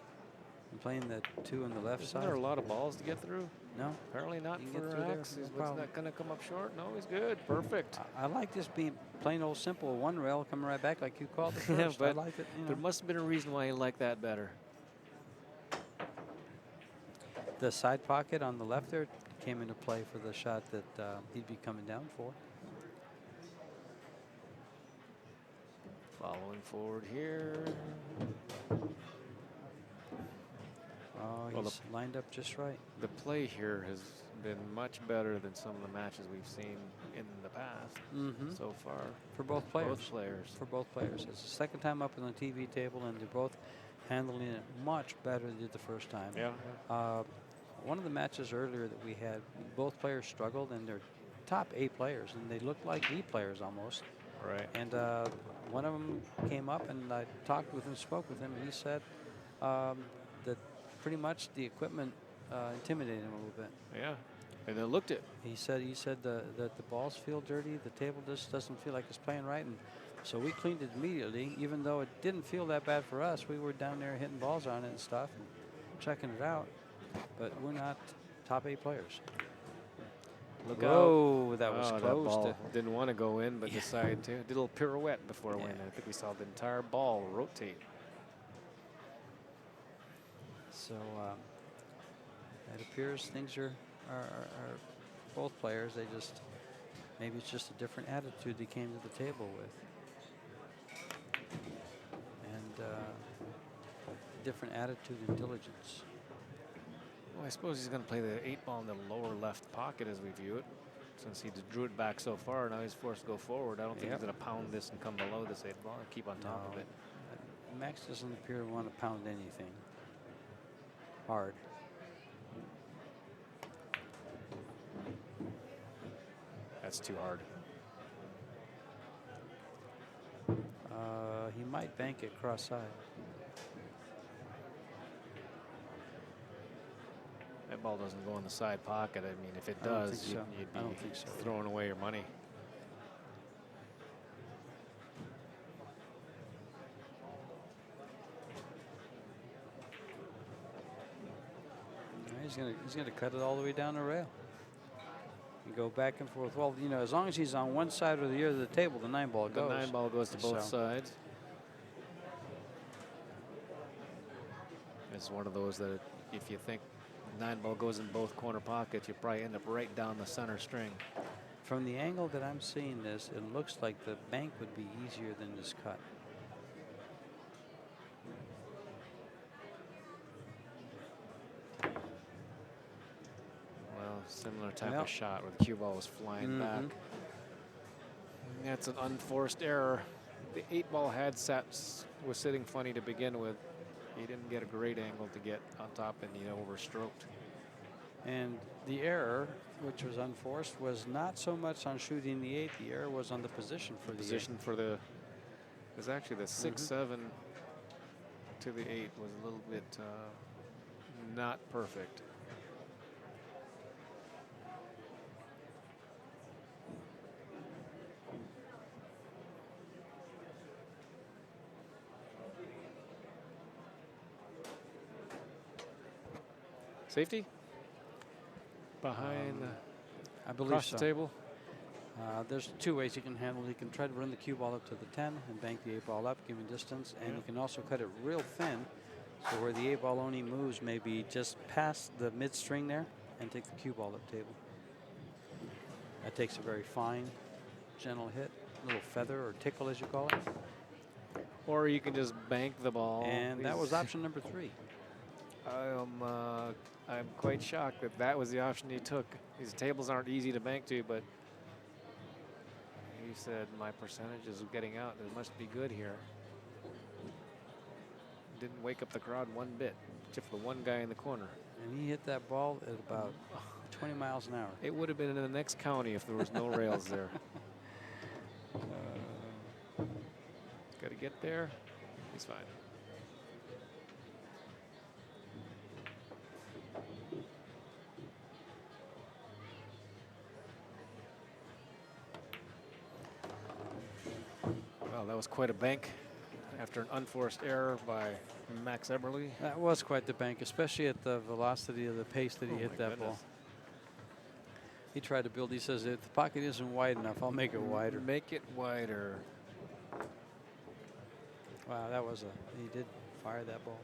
I'm playing the 2 on the left Isn't side. there a lot of balls to get through? No. Apparently not You can get for through there, Axe. no Is problem. not going to come up short? No, he's good. Perfect. I like this being plain old simple. 1 rail coming right back like you called it Yeah, first. I but like it. You there know. must have been a reason why he liked that better. The side pocket on the left there came into play for the shot that he'd be coming down for. Following forward here. Oh, Well, he's lined up just right. The play here has been much better than some of the matches we've seen in the past so far. For both players. Both players. For both players. It's the second time up on the TV table, and they're both handling it much better than they did the first time. Yeah. One of the matches earlier that we had, both players struggled, and they're top A players, and they looked like B players almost. Right. And one of them came up, and I talked with him, spoke with him, and he said that pretty much the equipment intimidated him a little bit. Yeah. And they looked it. He said that the balls feel dirty, the table just doesn't feel like it's playing right, and so we cleaned it immediately. Even though it didn't feel that bad for us, we were down there hitting balls on it and stuff, and checking it out. But we're not top A players. Look Whoa, out. that was That close. ball didn't want to go in, but decided to. Did a little pirouette before it went in. Yeah. I think we saw the entire ball rotate. So it appears things are both players. They just, maybe it's just a different attitude they came to the table with. And different attitude and diligence. Well, I suppose he's going to play the 8 ball in the lower left pocket as we view it. Since he drew it back so far, now he's forced to go forward. I don't think he's going to pound this and come below this 8 ball and keep on top of it. Max doesn't appear to want to pound anything hard. That's too hard. He might bank it cross side. That ball doesn't go in the side pocket. I mean, if it I don't does, think so. you'd I don't be think so. throwing away your money. He's gonna cut it all the way down the rail. And go back and forth. Well, you know, as long as he's on one side or the other of the table, the 9 ball goes. The 9 ball goes to both sides. It's one of those that if you think 9 ball goes in both corner pockets, you probably end up right down the center string. From the angle that I'm seeing this, it looks like the bank would be easier than this cut. similar type Well. of shot where the cue ball was flying back. And that's an unforced error. The 8-ball was sitting funny to begin with. He didn't get a great angle to get on top, and he overstroked. And the error, which was unforced, was not so much on shooting the 8. The error was on the position for the position 8. for the. It was actually the 6-7 to the 8 was a little bit not perfect. Safety? Behind I believe across so. the table? There's 2 ways you can handle it. You can try to run the cue ball up to the 10 and bank the 8-ball up, give him distance, and you can also cut it real thin, so where the 8-ball only moves maybe just past the mid-string there, and take the cue ball up table. That takes a very fine, gentle hit, little feather or tickle as you call it. Or you can just bank the ball. And that was option number 3. I'm quite shocked that that was the option he took. These tables aren't easy to bank to, but he said my percentage is getting out. It must be good here. Didn't wake up the crowd one bit, except for the one guy in the corner. And he hit that ball at about 20 miles an hour. It would have been in the next county if there was no rails there. Got to get there. He's fine. Well, that was quite a bank after an unforced error by Max Eberle. That was quite the bank, especially at the velocity of the pace that he hit that ball. He tried to build. He says, if the pocket isn't wide enough, I'll make it wider. Make it wider. Wow, that was he did fire that ball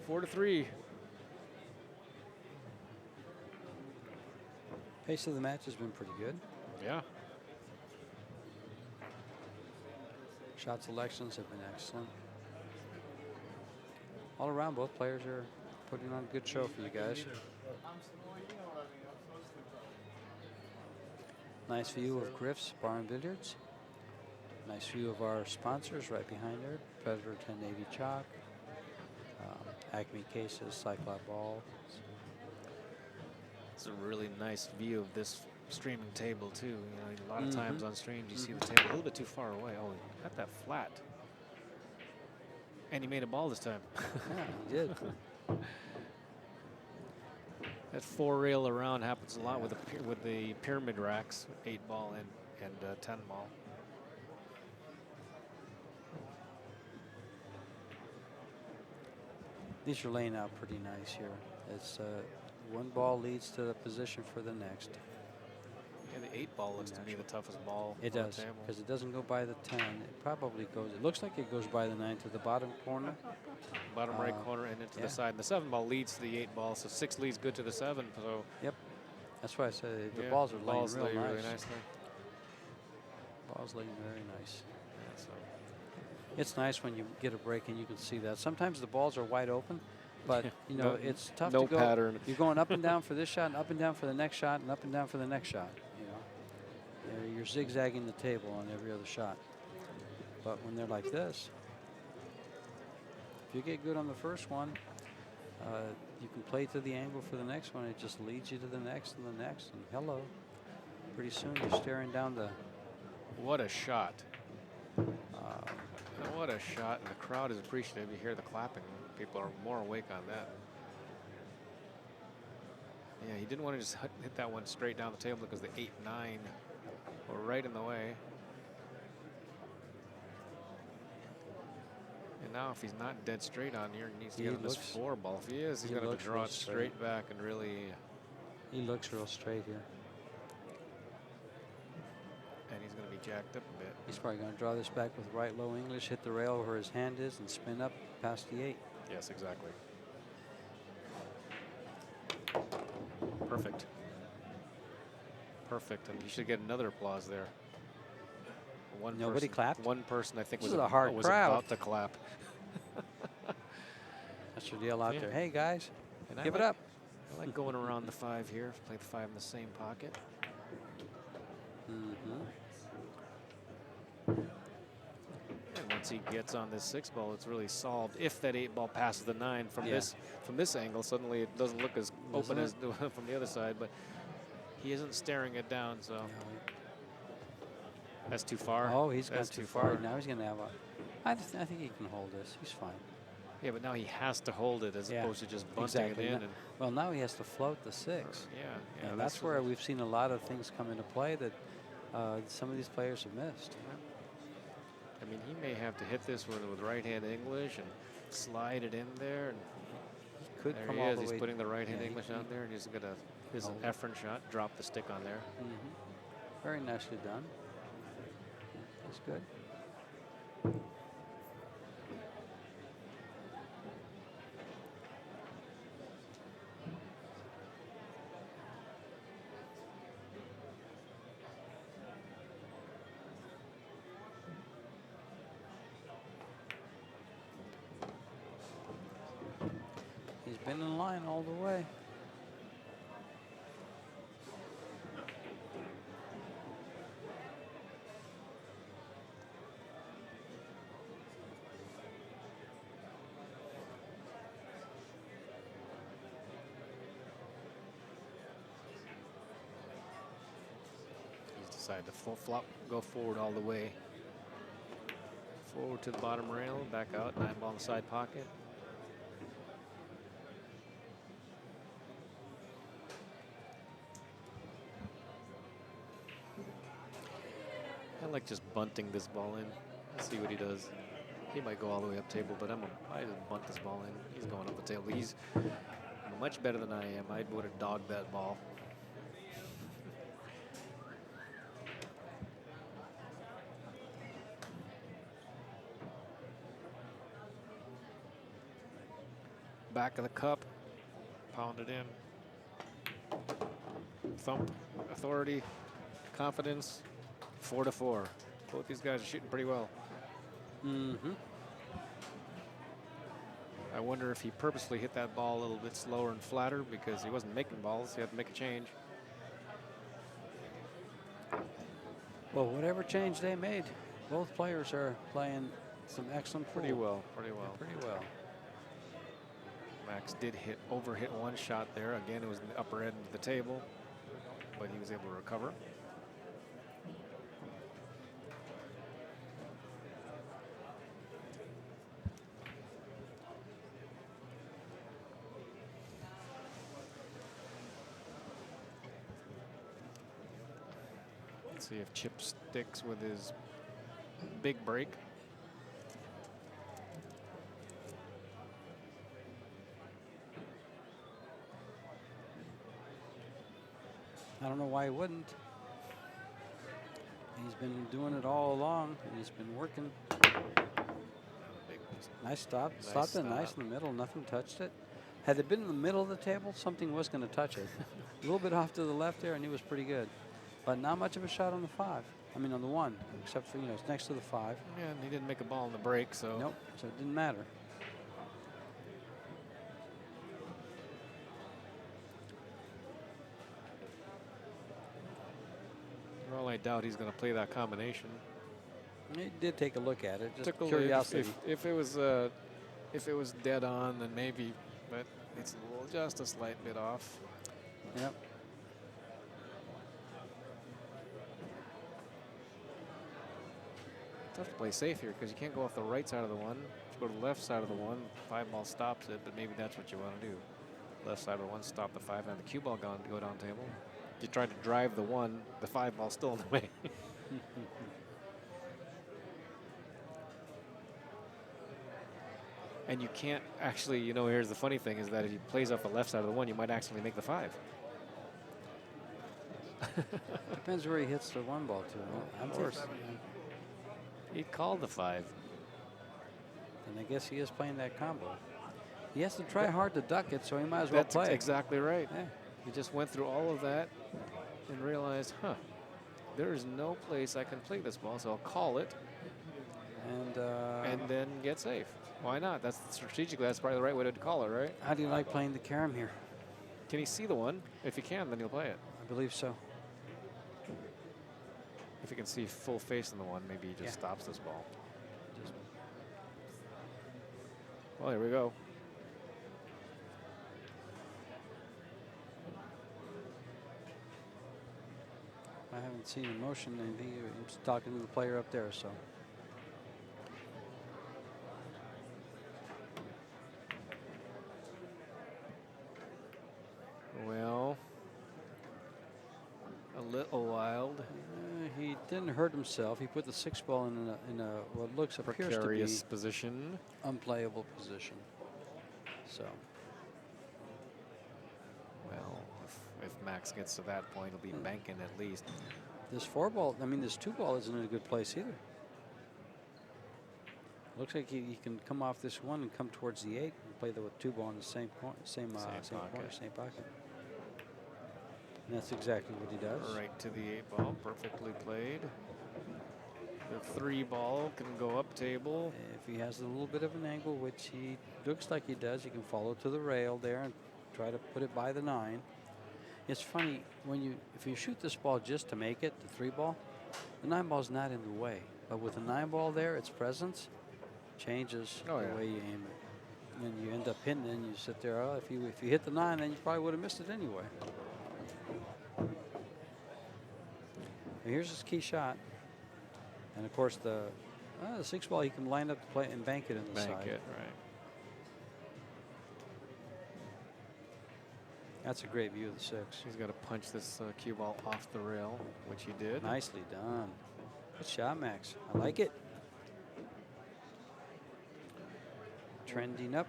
in. 4-3. Pace of the match has been pretty good. Yeah. Shot selections have been excellent. All around, both players are putting on a good show for you guys. Nice view of Griff's Bar and Billiards. Nice view of our sponsors right behind there. Predator 1080 Chalk, Acme Cases, Cyclop Ball. It's a really nice view of this streaming table too. You know, a lot of times on streams you see the table a little bit too far away. Oh, he got that flat. And he made a ball this time. Yeah, he did. That 4-rail around happens a lot with the pyramid racks, 8-ball and 10-ball. These are laying out pretty nice here. It's one ball leads to the position for the next. Yeah, the 8-ball looks to me the toughest ball. It does, because it doesn't go by the 10. It probably goes. It looks like it goes by the 9 to the bottom corner. Bottom right corner and into the side. And the 7-ball leads to the 8-ball, so 6 leads good to the 7. So yep, that's why I said the balls are laying real nice. Really nicely. Balls laying very nice. Yeah, so. It's nice when you get a break and you can see that. Sometimes the balls are wide open, but you know it's tough to go. Pattern. You're going up and down for this shot, and up and down for the next shot, and up and down for the next shot. You know, you're zigzagging the table on every other shot. But when they're like this, if you get good on the first one, you can play to the angle for the next one. It just leads you to the next and the next, and hello. Pretty soon you're staring down the. What a shot. What a shot, and the crowd is appreciative. You hear the clapping. People are more awake on that. Yeah, he didn't want to just hit that one straight down the table because the 8-9 were right in the way. And now if he's not dead straight on here, he needs to get on this 4-ball. If he is, he's going to have to draw it straight back and really. He looks real straight here. And he's going to be jacked up a bit. He's probably going to draw this back with right low English, hit the rail where his hand is, and spin up past the 8. Yes, exactly. Perfect. Perfect, and you should get another applause there. Nobody clapped? One person, I think, was crowd. about to clap. That's your deal out there. Hey, guys. And Give it up. I like going around the 5 here. Play the 5 in the same pocket. And once he gets on this 6 ball, it's really solved. If that 8 ball passes the 9 from this angle, suddenly it doesn't look as open as from the other side. But he isn't staring it down, so that's too far. Oh, he's gone too far. Now he's going to have a. I think he can hold this. He's fine. Yeah, but now he has to hold it as opposed to just bunting it in. Well, now he has to float the 6. Yeah. And that's where we've seen a lot of things come into play that some of these players have missed. I mean, he may have to hit this with right-hand English and slide it in there. And he could come all the way. He's putting the right-hand English on there, and he's going to, his effort shot, drop the stick on there. Very nicely done. That's good. He's been in line all the way. He's decided to flop, go forward all the way. Forward to the bottom rail, back out, 9 ball in the side pocket. I like just bunting this ball in. Let's see what he does. He might go all the way up table, but I just bunt this ball in. He's going up the table. He's much better than I am. I would have dogged that ball. Back of the cup, pound it in. Thump, authority, confidence, 4-4. Both these guys are shooting pretty well. I wonder if he purposely hit that ball a little bit slower and flatter because he wasn't making balls. He had to make a change. Well, whatever change they made, both players are playing some excellent Pretty well. Max did overhit one shot there. Again, it was in the upper end of the table, but he was able to recover. Let's see if Chip sticks with his big break. I don't know why he wouldn't. He's been doing it all along, and he's been working. Nice stop. Stopped it nice in the middle. Nothing touched it. Had it been in the middle of the table, something was going to touch it. A little bit off to the left there, and he was pretty good. But not much of a shot on the 5. I mean, on the 1, except for, it's next to the 5. Yeah, and he didn't make a ball in the break, so. Nope, so it didn't matter. Well, I doubt he's going to play that combination. He did take a look at it, just Took curiosity. If it was dead on, then maybe, but it's just a slight bit off. Yep. Tough to play safe here because you can't go off the right side of the 1. If you go to the left side of the 1, 5 ball stops it, but maybe that's what you want to do. Left side of the 1, stop the 5, and the cue ball go down table. You try to drive the 1, the 5 ball still in the way. And you can't actually, here's the funny thing is that if he plays off the left side of the 1, you might actually make the 5. Depends where he hits the 1 ball to. Of course. He called the 5. And I guess he is playing that combo. He has to try hard to duck it, so he might as well play. That's exactly right. Yeah. He just went through all of that and realized, there is no place I can play this ball, so I'll call it and then get safe. Why not? That's strategically, that's probably the right way to call it, right? How do you like playing the carom here? Can he see the one? If he can, then he'll play it. I believe so. If he can see full face in the one, maybe he just stops this ball. Well, here we go. I haven't seen a motion. He's talking to the player up there, so. Well, a little wild. He didn't hurt himself. He put the 6 ball in a what appears to be Precarious position. Unplayable position. So. Well, if Max gets to that point, he'll be banking at least. This 4 ball, I mean, this 2 ball isn't in a good place either. Looks like he can come off this one and come towards the 8 and play the 2 ball in the same corner, same pocket. And that's exactly what he does. Right to the 8 ball, perfectly played. The 3 ball can go up table. If he has a little bit of an angle, which he looks like he does, he can follow to the rail there and try to put it by the 9. It's funny if you shoot this ball just to make it, the 3 ball, the 9 ball's not in the way. But with the 9 ball there, its presence changes the way you aim it. And you end up hitting it, and you sit there. Oh, if you hit the 9, then you probably would have missed it anyway. And here's his key shot, and of course the 6 ball he can line up to play and bank it in the side. Bank it, right. That's a great view of the 6. He's got to punch this cue ball off the rail, which he did. Nicely done. Good shot, Max. I like it. Trending up.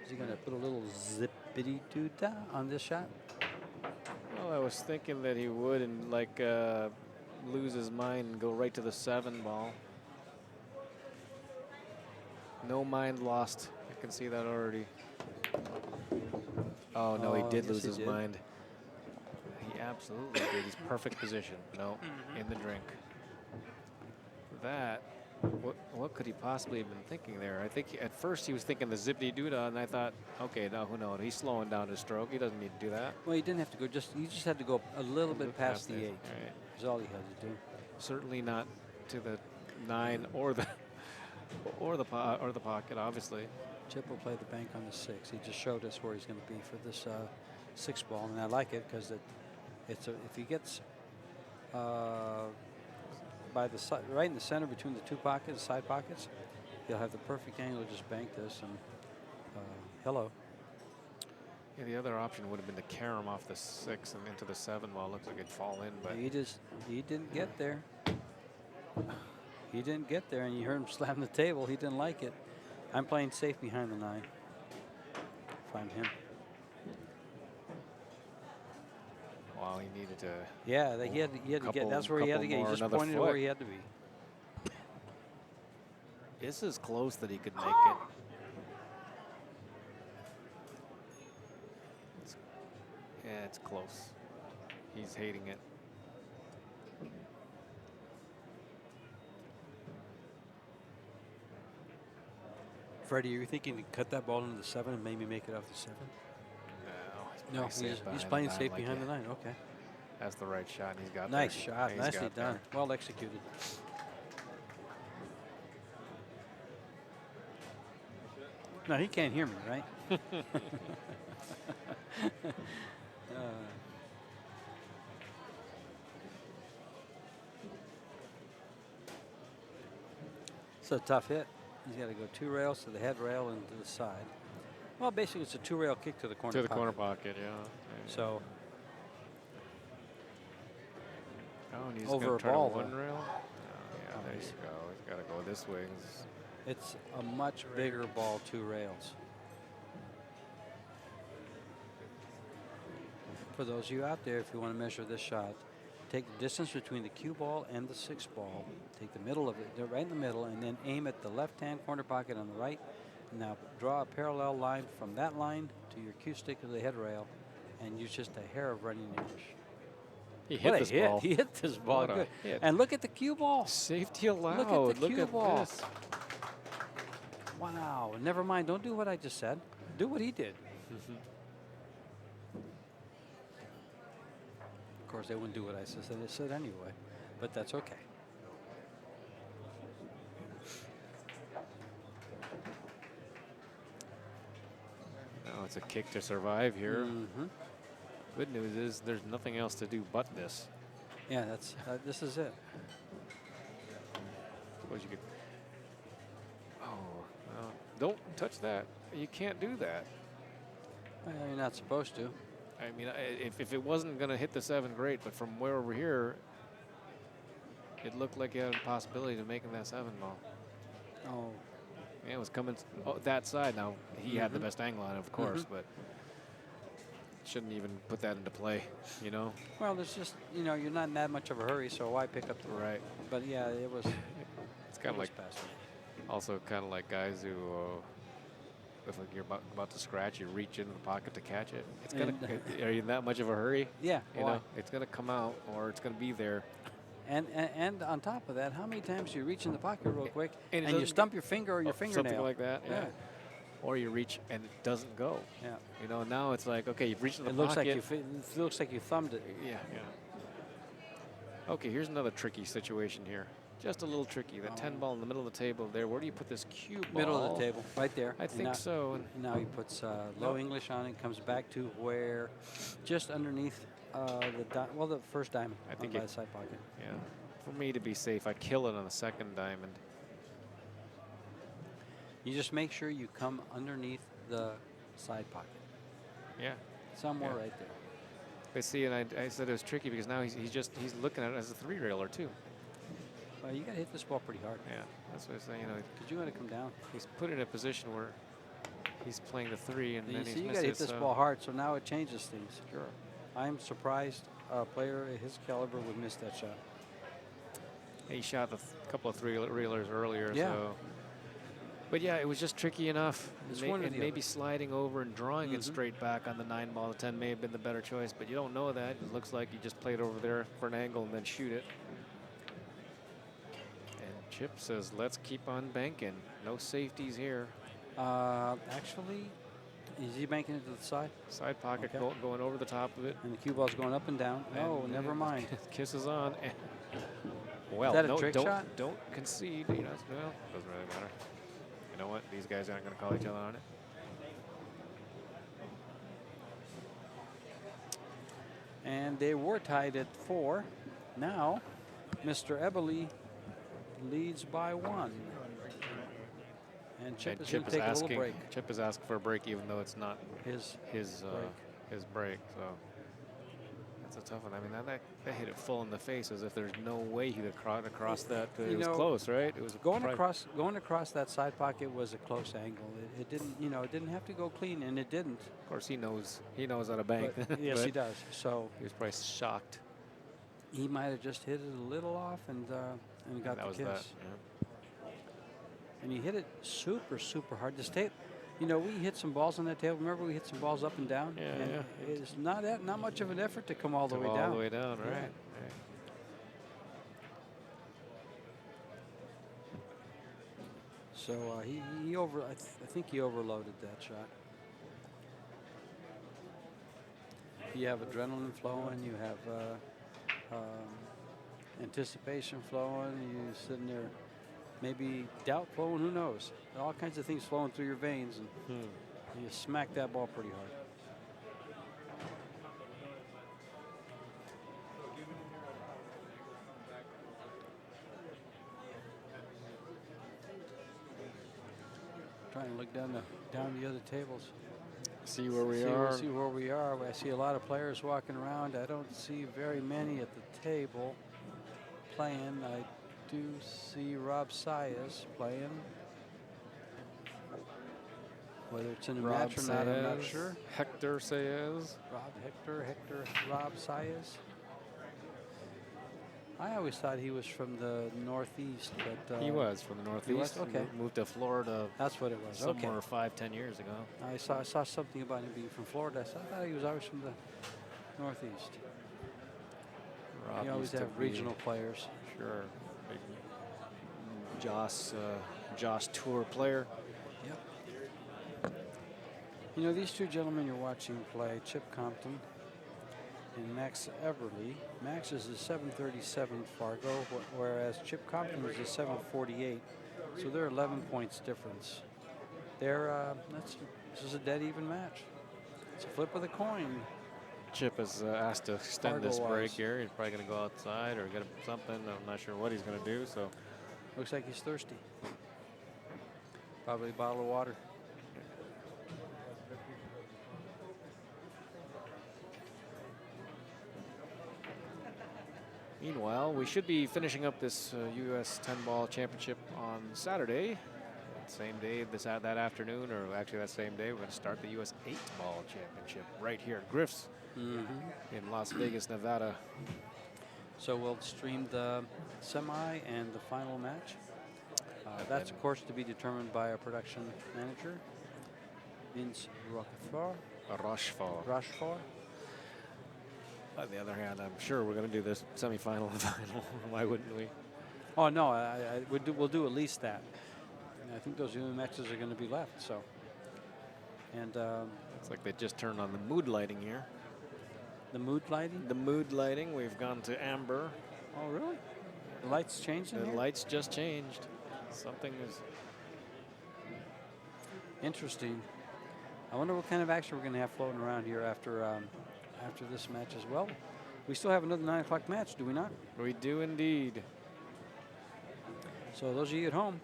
Is he going to put a little zippity-doo-dah on this shot? Well, I was thinking that he would and like lose his mind and go right to the 7 ball. No mind lost. I can see that already. Oh, no, he did lose his mind. He absolutely did. He's perfect position. No, in the drink. That, what could he possibly have been thinking there? I think at first he was thinking the zippity-doo-dah, and I thought, okay, now who knows? He's slowing down his stroke. He doesn't need to do that. Well, he didn't have to go. He just had to go a little bit past the 8. Right. That's all he had to do. Certainly not to the 9 or the pocket, obviously. Chip will play the bank on the 6. He just showed us where he's going to be for this 6 ball, and I like it because if he gets by the side, right in the center between the 2 pockets, side pockets, he'll have the perfect angle to just bank this and hello. Yeah, the other option would have been to carom off the 6 and into the 7 ball. Looks like it'd fall in, but he didn't get there. He didn't get there, and you heard him slam the table. He didn't like it. I'm playing safe behind the 9. If I'm him. Wow, he needed to. Yeah, he had to get. That's where he had to get. He just pointed to where he had to be. This is close that he could make it. Yeah, it's close. He's hating it. Freddie, are you thinking to cut that ball into the 7 and maybe make it off the 7? No, he's playing safe behind the 9. Okay. That's the right shot. He's got nice shot. Nicely done. Well executed. No, he can't hear me, right? It's a tough hit. He's got to go 2 rails to the head rail and to the side. Well, basically, it's a 2-rail kick to the corner pocket. To the corner pocket, yeah. So, and he's over a try ball, 1 rail. Oh, yeah, there you go. He's got to go this way. It's a much bigger ball, 2 rails. For those of you out there, if you want to measure this shot, take the distance between the cue ball and the 6 ball, take the middle of it, they're right in the middle, and then aim at the left-hand corner pocket on the right. Now draw a parallel line from that line to your cue stick to the head rail, and use just a hair of running edge. He hit this ball. He hit this ball. Good. And look at the cue ball. Safety allowed. Look at the cue ball. This. Wow. Never mind. Don't do what I just said. Do what he did. Of course, they wouldn't do what I said anyway, but that's okay. Now it's a kick to survive here. Mm-hmm. Good news is there's nothing else to do but this. Yeah, this is it. Suppose you could. Oh, well, don't touch that. You can't do that. Well, you're not supposed to. I mean, if it wasn't going to hit the 7, great. But from where over here, it looked like you had a possibility of making that 7 ball. Oh. Yeah, it was coming that side. Now, he had the best angle on it, of course, but shouldn't even put that into play, you know? Well, there's just, you know, you're not in that much of a hurry, so why pick up the right? But yeah, it was. It's kind of like also kind of like guys who, if like you're about to scratch, you reach into the pocket to catch it. It's gonna. Are you in that much of a hurry? Yeah. You know, it's gonna come out or it's gonna be there. And on top of that, how many times do you reach in the pocket real quick and you doesn't stump your finger or your fingernail? Something like that. Yeah. Or you reach and it doesn't go. Yeah. You know, now it's like, okay, you've reached in the pocket. pocket. It looks like you thumbed it. Yeah, yeah. Okay, here's another tricky situation here. Just a little tricky. That 10 ball in the middle of the table there. Where do you put this cue ball? Middle of the table, right there. I think so. And now he puts low English on it, comes back to where, just underneath the first diamond by the side pocket. Yeah. For me to be safe, I kill it on the second diamond. You just make sure you come underneath the side pocket. Yeah. Somewhere right there. But see, and I said it was tricky because now he's looking at it as a 3-railer too. Well, you got to hit this ball pretty hard. Yeah, that's what I was saying. You know, because you want to come down. He's put in a position where he's playing the 3, and then he's you got to hit this ball hard, so now it changes things. Sure. I'm surprised a player at his caliber would miss that shot. He shot a couple of 3-reelers earlier. Yeah. So. But yeah, it was just tricky enough. And maybe sliding over and drawing it straight back on the 9 ball. The 10 may have been the better choice, but you don't know that. It looks like you just played over there for an angle and then shoot it. And Chip says, let's keep on banking. No safeties here. Actually, is he banking it to the side? Side pocket going over the top of it. And the cue ball's going up and down. Oh, never mind. Kisses on. Well, is that a trick shot? Don't concede. You know, well, doesn't really matter. You know what? These guys aren't going to call each other on it. And they were tied at 4. Now, Mr. Eberle leads by 1. And Chip is going to take a little break. Chip is asking for a break, even though it's not his break. So that's a tough one. I mean, that hit it full in the face, as if there's no way he could cross that. It was close, right? It was going across that side pocket was a close angle. It didn't, it didn't have to go clean, and it didn't. Of course, he knows how to bank. Yes, he does. So he was probably shocked. He might have just hit it a little off and got the kiss. That, yeah. And he hit it super, super hard. This tape, we hit some balls on that table. Remember, we hit some balls up and down. Yeah, and it's not much of an effort to come all the way down. All the way down, right? Yeah. Right. So I think he overloaded that shot. You have adrenaline flowing. You have anticipation flowing. You're sitting there. Maybe doubt flowing, who knows? All kinds of things flowing through your veins, and you smack that ball pretty hard. Trying to look down the other tables. See where we are. See where we are. I see a lot of players walking around. I don't see very many at the table playing. I do see Rob Sayas playing. Whether it's in a match or not, I'm not sure. Hector Sayas. Rob Sayas. I always thought he was from the Northeast, but he was from the Northeast. He was? Okay. Moved to Florida. That's what it was. Somewhere okay. 5-10 years ago. I saw something about him being from Florida. I thought he was always from the Northeast. Rob you always have regional players. Sure. Big Joss Tour player. Yep. You know, these two gentlemen you're watching play, Chip Compton and Max Eberle. Max is a 737 Fargo, whereas Chip Compton is a 748. So they're 11 points difference. This is a dead even match. It's a flip of the coin. Chip is asked to extend this Fargo-wise. break here. He's probably going to go outside or get something. I'm not sure what he's going to do. So Looks like he's thirsty. Probably a bottle of water. meanwhile, we should be finishing up this U.S. 10-ball championship on Saturday. Same day, that afternoon, or actually that same day, we're going to start the U.S. 8-ball championship right here at Griff's in Las Vegas, Nevada. So we'll stream the semi and the final match. That's, of course, to be determined by our production manager, Vince Rochefort. On the other hand, I'm sure we're going to do this semifinal and final. Why wouldn't we? Oh, no, we'll do at least that. And I think those only matches are going to be left. So, and it's like they just turned on the mood lighting here. the mood lighting. The mood lighting, we've gone to amber. Oh, really? The lights changed in The here? lights just changed. Something is Interesting. I wonder what kind of action we're going to have floating around here after this match as well. We still have another 9 o'clock match, do we not? We do indeed. So those of you at home,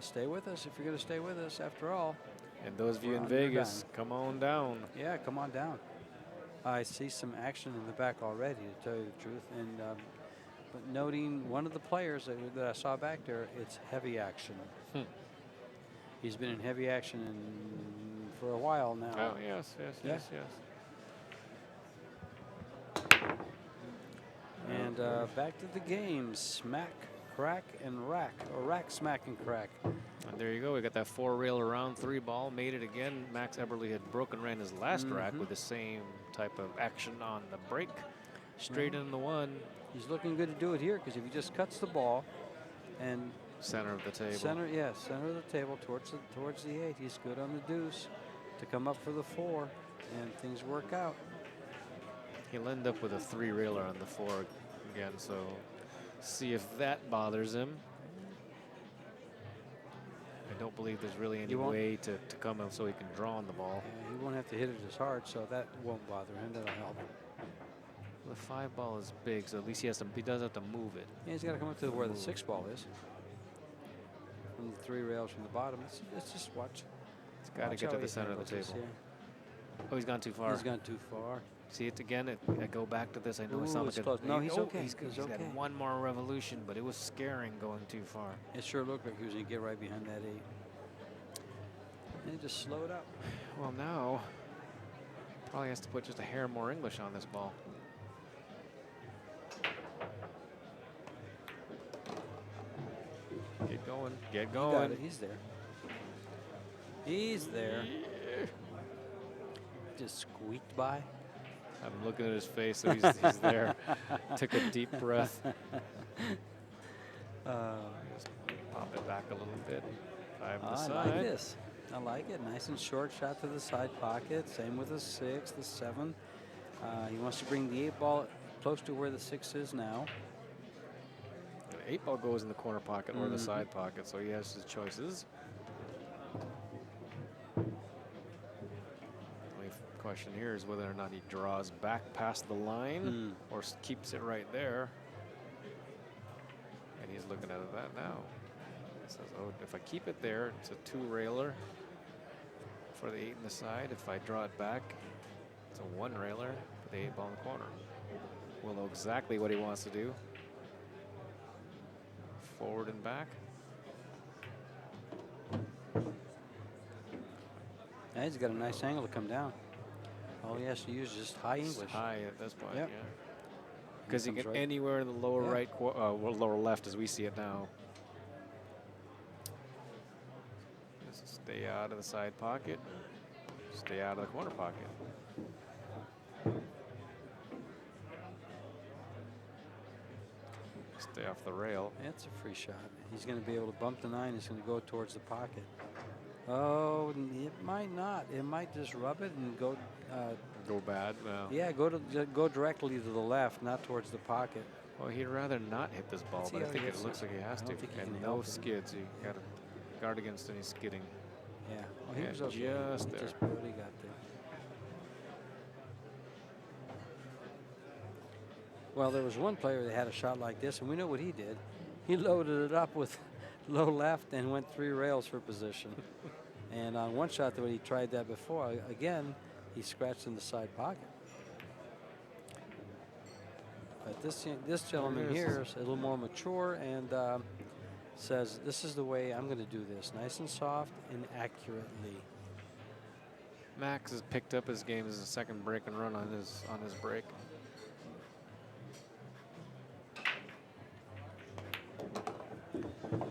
stay with us if you're going to stay with us after all. And those of you We're in on your Vegas, dime. come on down. Yeah, come on down. I see some action in the back already, to tell you the truth. And but noting one of the players that I saw back there, it's heavy action. He's been in heavy action for a while now. Oh, yes. And back to the game. Smack, crack, and rack. Or rack, smack, and crack. And there you go. We got that 4-rail around 3 ball. Made it again. Max Eberle had ran his last rack with the same type of action on the break. Straight in the 1. He's looking good to do it here because if he just cuts the ball and center of the table. center of the table towards the 8, he's good on the deuce to come up for the 4, and things work out. He'll end up with a 3-railer on the 4 again, so see if that bothers him. I don't believe there's really any way to come up so he can draw on the ball. Yeah, he won't have to hit it as hard, so that won't bother him. That'll help. The 5 ball is big, so at least he does have to move it. Yeah, he's got to come up to where the 6 ball is. From the 3 rails from the bottom. Let's just watch. It's got to get to the center of the table. Oh, he's gone too far. He's gone too far. See it again? I go back to this. I know Ooh, it sounds it's like close. No, he's okay. He's He's got okay. one more revolution, but it was scaring going too far. It sure looked like he was going to get right behind that 8. And he just slowed up. Well, now probably has to put just a hair more English on this ball. Get going. Get going. He got it. He's there. He's there. Yeah. Just squeaked by. I'm looking at his face, so he's there. Took a deep breath. Just pop it back a little bit. I like this. I like it. Nice and short shot to the side pocket. Same with the 6, the 7. He wants to bring the 8 ball close to where the 6 is now. The 8 ball goes in the corner pocket or the side pocket, so he has his choices. The question here is whether or not he draws back past the line or keeps it right there. And he's looking at that now. He says, oh, if I keep it there, it's a 2-railer for the 8 in the side. If I draw it back, it's a 1-railer for the 8 ball in the corner. We'll know exactly what he wants to do. Forward and back. Yeah, he's got a nice angle to come down. All he has to use is just high English. High at this point, Yep. yeah. Because he can right. anywhere in the lower right, lower left as we see it now. Just stay out of the side pocket. Stay out of the corner pocket. Stay off the rail. That's a free shot. He's going to be able to bump the 9. He's going to go towards the pocket. Oh, it might not. It might just rub it and go. Go bad. Yeah, go directly to the left, not towards the pocket. Well, he'd rather not hit this ball, Let's see but I how he think it hits looks it. like he has I to. don't think he And can no help it. skids. You got to guard against any skidding. Yeah, well, he Yeah, was okay. just He there. just barely got there. Well, there was one player that had a shot like this, and we know what he did. He loaded it up with low left and went 3 rails for position. And on one shot, when he tried that before, again, he scratched in the side pocket. But this gentleman here is a little more mature and says, this is the way I'm going to do this, nice and soft and accurately. Max has picked up his game as a second break and run on his break.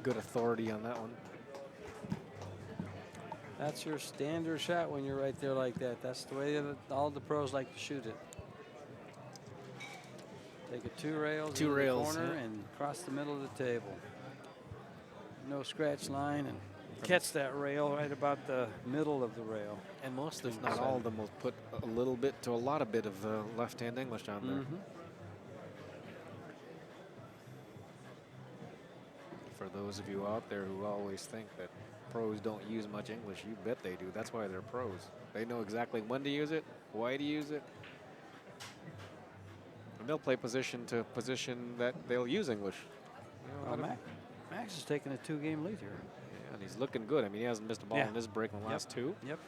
Good authority on that one. That's your standard shot when you're right there like that. That's the way that all the pros like to shoot it. Take it 2 rails, Two into rails, the corner yeah. and cross the middle of the table. No scratch line, and catch that rail right about the middle of the rail. And most, if not all of them, will put a little bit to a lot of bit of left-hand English on there. For those of you out there who always think that pros don't use much English, you bet they do. That's why they're pros. They know exactly when to use it, why to use it. And they'll play position to position that they'll use English. You know, Max is taking a 2-game lead here. Yeah, and he's looking good. I mean, he hasn't missed a ball in this break in the last 2. Yep.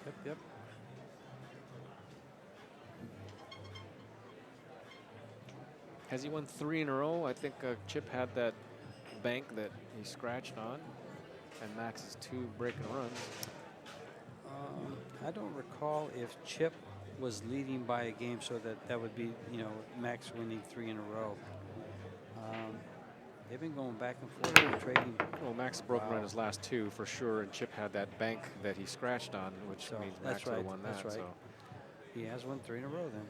Has he won 3 in a row? I think Chip had that bank that he scratched on, and Max's 2 breaking runs. I don't recall if Chip was leading by a game, so that would be, Max winning 3 in a row. They've been going back and forth and trading. Well, Max broke run his last 2 for sure, and Chip had that bank that he scratched on, which means Max would have won that. That's right. So. He has won 3 in a row then.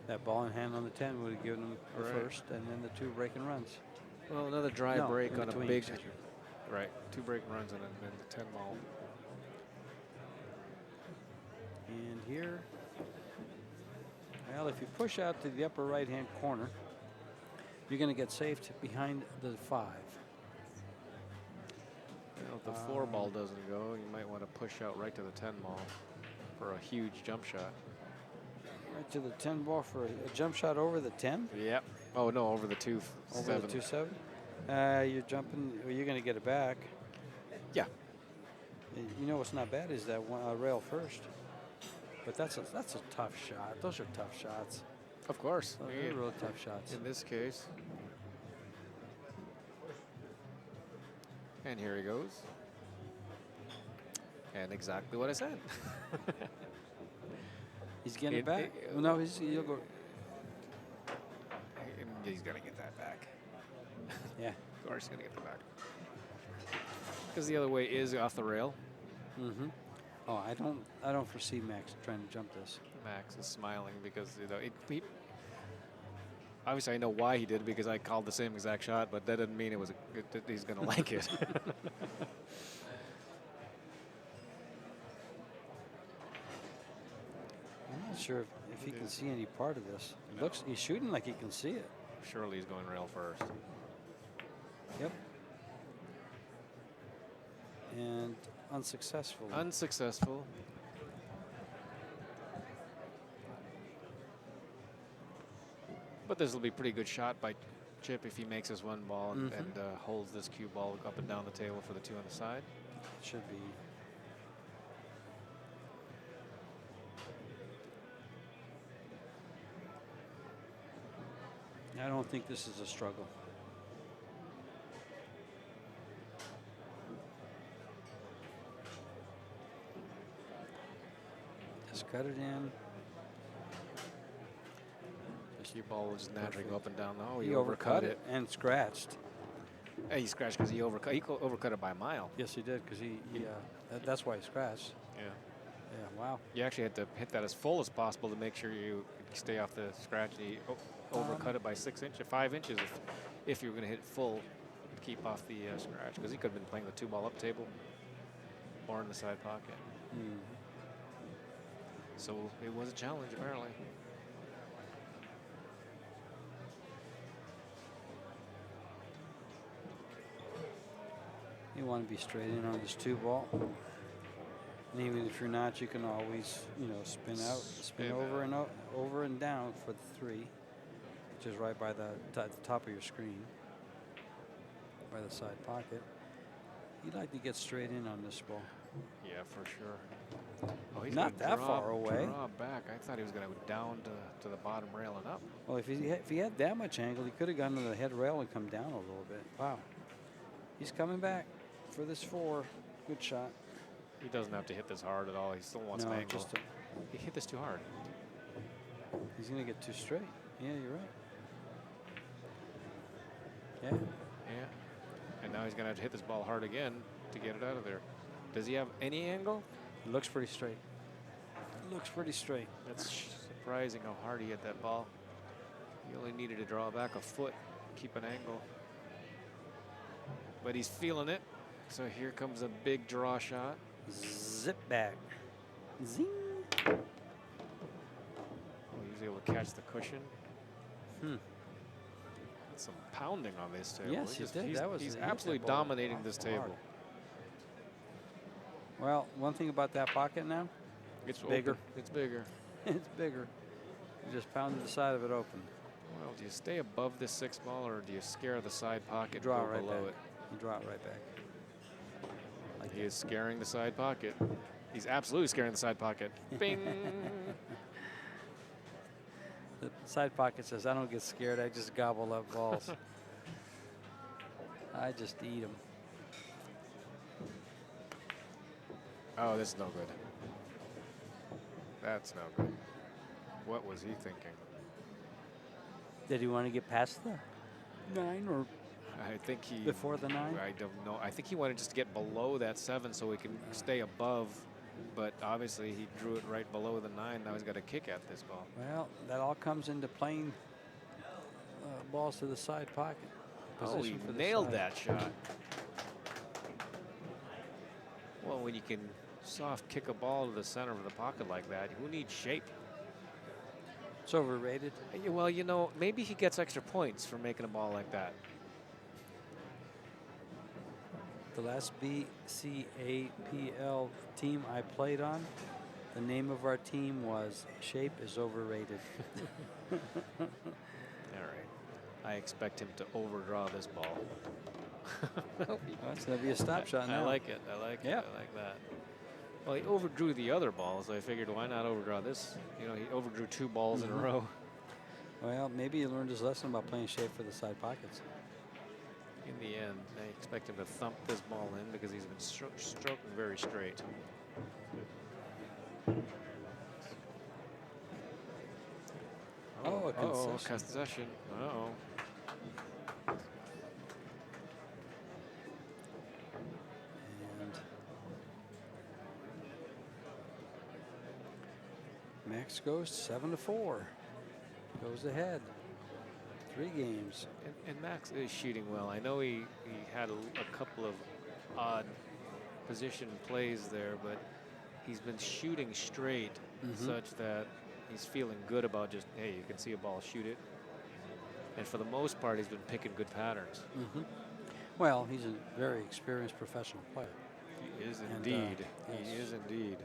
That ball in hand on the 10 would have given him the first, and then the 2 breaking runs. Well, another dry break on a big. Excuse me. Right, 2 breaking runs and the 10 ball. And here, well, if you push out to the upper right-hand corner, you're going to get saved behind the 5. Well, if the 4 ball doesn't go, you might want to push out right to the 10 ball for a huge jump shot. Right to the 10 ball for a jump shot over the 10? Yep. Oh, no, over the 2-7. Over the 2-7? You're jumping, you're going to get it back. Yeah. You know what's not bad is that one, rail first. But that's a tough shot. Those are tough shots. Of course. Those are real tough shots. In this case. And here he goes. And exactly what I said. He's getting it back. Well, no, he'll go. He's going to get that back. Yeah. Of course he's going to get the back. Because the other way is off the rail. Mm-hmm. Oh, I don't foresee Max trying to jump this. Max is smiling because he obviously I know why he did, because I called the same exact shot, but that doesn't mean that he's going to like it. I'm not sure if he can see any part of this. It looks, he's shooting like he can see it. Surely he's going rail first. Yep. And unsuccessful. Unsuccessful. But this will be a pretty good shot by Chip if he makes his 1 ball and holds this cue ball up and down the table for the 2 on the side. Should be. I don't think this is a struggle. Just cut it in. The cue ball was naturally go up and down. Oh, he overcut it and scratched. He scratched because he overcut it by a mile. Yes, he did, because that's why he scratched. Yeah. Yeah, wow. You actually had to hit that as full as possible to make sure you stay off the scratch. He overcut it by 5 inches if you were going to hit full keep off the scratch, because he could have been playing the 2-ball up table or in the side pocket. So it was a challenge, apparently. You want to be straight in on this 2-ball. And even if you're not, you can always, you know, spin over and down for the 3, which is right by the top of your screen, by the side pocket. You'd like to get straight in on this ball. Yeah, for sure. Oh, he's not that far away. Draw back. I thought he was going to go down to the bottom rail and up. Well, if he had that much angle, he could have gone to the head rail and come down a little bit. Wow. He's coming back for this 4. Good shot. He doesn't have to hit this hard at all. He still wants an angle. He hit this too hard. He's going to get too straight. Yeah, you're right. Yeah. Yeah. And now he's going to have to hit this ball hard again to get it out of there. Does he have any angle? It looks pretty straight. It looks pretty straight. That's surprising how hard he hit that ball. He only needed to draw back a foot, keep an angle. But he's feeling it. So here comes a big draw shot. Zip back. Zing. Oh, he's able to catch the cushion. Some pounding on this table. Yes, he did. He's absolutely dominating this table. Well, one thing about that pocket now, it's bigger. It's bigger. It's bigger. You just pounded the side of it open. Well, do you stay above this 6-ball, or do you scare the side pocket draw right below it? You draw it right back. Like he is scaring the side pocket. He's absolutely scaring the side pocket. Bing! The side pocket says, I don't get scared, I just gobble up balls. I just eat them. Oh, this is no good. That's no good. What was he thinking? Did he want to get past the 9 or I think he before the 9? I don't know. I think he wanted just to get below that 7 so he can stay above. But obviously he drew it right below the 9. Now he's got a kick at this ball. Well, that all comes into playing balls to the side pocket. Oh, he nailed that shot. Well, when you can soft kick a ball to the center of the pocket like that, who needs shape? It's overrated. Well, you know, maybe he gets extra points for making a ball like that. The last BCAPL team I played on, the name of our team was Shape is Overrated. All right. I expect him to overdraw this ball. That's going to be a stop shot now. I like it. I like it. I like that. Well, he overdrew the other balls. So I figured, why not overdraw this? You know, he overdrew 2 balls in a row. Well, maybe he learned his lesson about playing shape for the side pockets. In the end, I expect him to thump this ball in because he's been stroking very straight. Oh, a concession. Concession. Uh-oh. And Max goes 7-4. Goes ahead. 3 games. And Max is shooting well. I know he had a couple of odd position plays there, but he's been shooting straight such that he's feeling good about just, hey, you can see a ball, shoot it. And for the most part, he's been picking good patterns. Well, he's a very experienced professional player. He is indeed. He is indeed.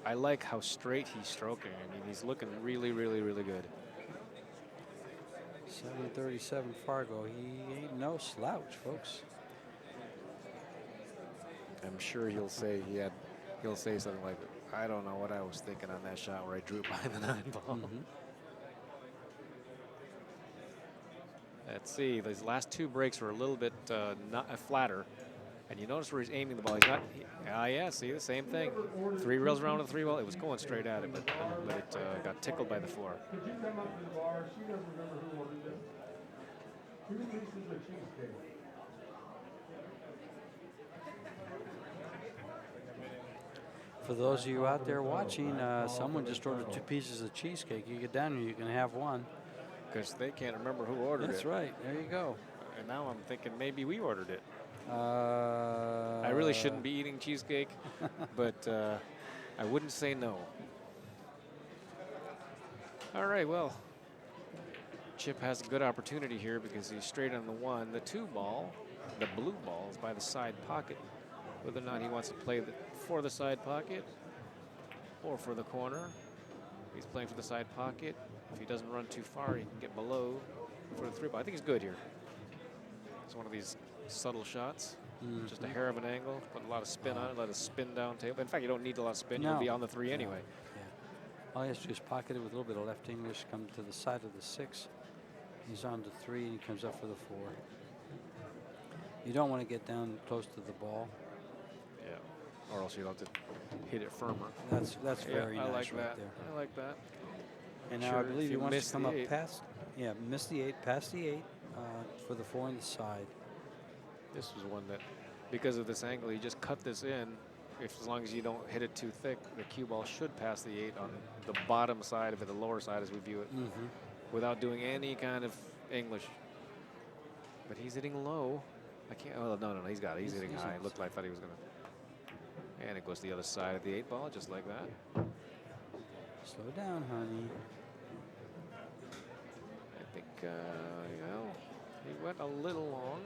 I like how straight he's stroking. I mean, he's looking really, really, really good. 737 Fargo. He ain't no slouch, folks. I'm sure he'll say he'll say something like, I don't know what I was thinking on that shot where I drew it by the 9 ball. Let's see, these last 2 breaks were a little bit not flatter. And you notice where he's aiming the ball. He's not, yeah, see the same thing. 3 rails around with the 3 ball. It was going straight at it, but it got tickled by the 4. Could you come up to the bar? She doesn't remember who ordered this. Who releases the cheesecake? For those of you out there watching, someone just ordered 2 pieces of cheesecake. You get down here, you can have one. Because they can't remember who ordered it. That's right. There you go. And now I'm thinking maybe we ordered it. I I really shouldn't be eating cheesecake, but I wouldn't say no. All right, well, Chip has a good opportunity here because he's straight on the 1. The 2 ball, the blue ball, is by the side pocket. Whether or not he wants to play for the side pocket or for the corner. He's playing for the side pocket. If he doesn't run too far, he can get below for the 3 ball. I think he's good here. It's one of these subtle shots. Just a hair of an angle, put a lot of spin on it, let it spin down table. In fact, you don't need a lot of spin. You'll be on the 3 anyway. Yeah. All he has to do is pocket it with a little bit of left English, come to the side of the 6. He's on to 3, and he comes up for the 4. You don't want to get down close to the ball. Yeah, or else you'll have to hit it firmer. That's very nice I like right that. there. I like that. And now Sure, I believe if he you wants miss to come the up 8. past, miss the 8, past the 8 for the 4 on the side. This was one that, because of this angle, you just cut this in. As long as you don't hit it too thick, the cue ball should pass the 8 on the bottom side of it, the lower side as we view it, without doing any kind of English. But he's hitting low. I can't. Oh no, he's got it. He's hitting high. It looked like I thought he was gonna. And it goes to the other side of the 8 ball, just like that. Slow down, honey. I think, he went a little long.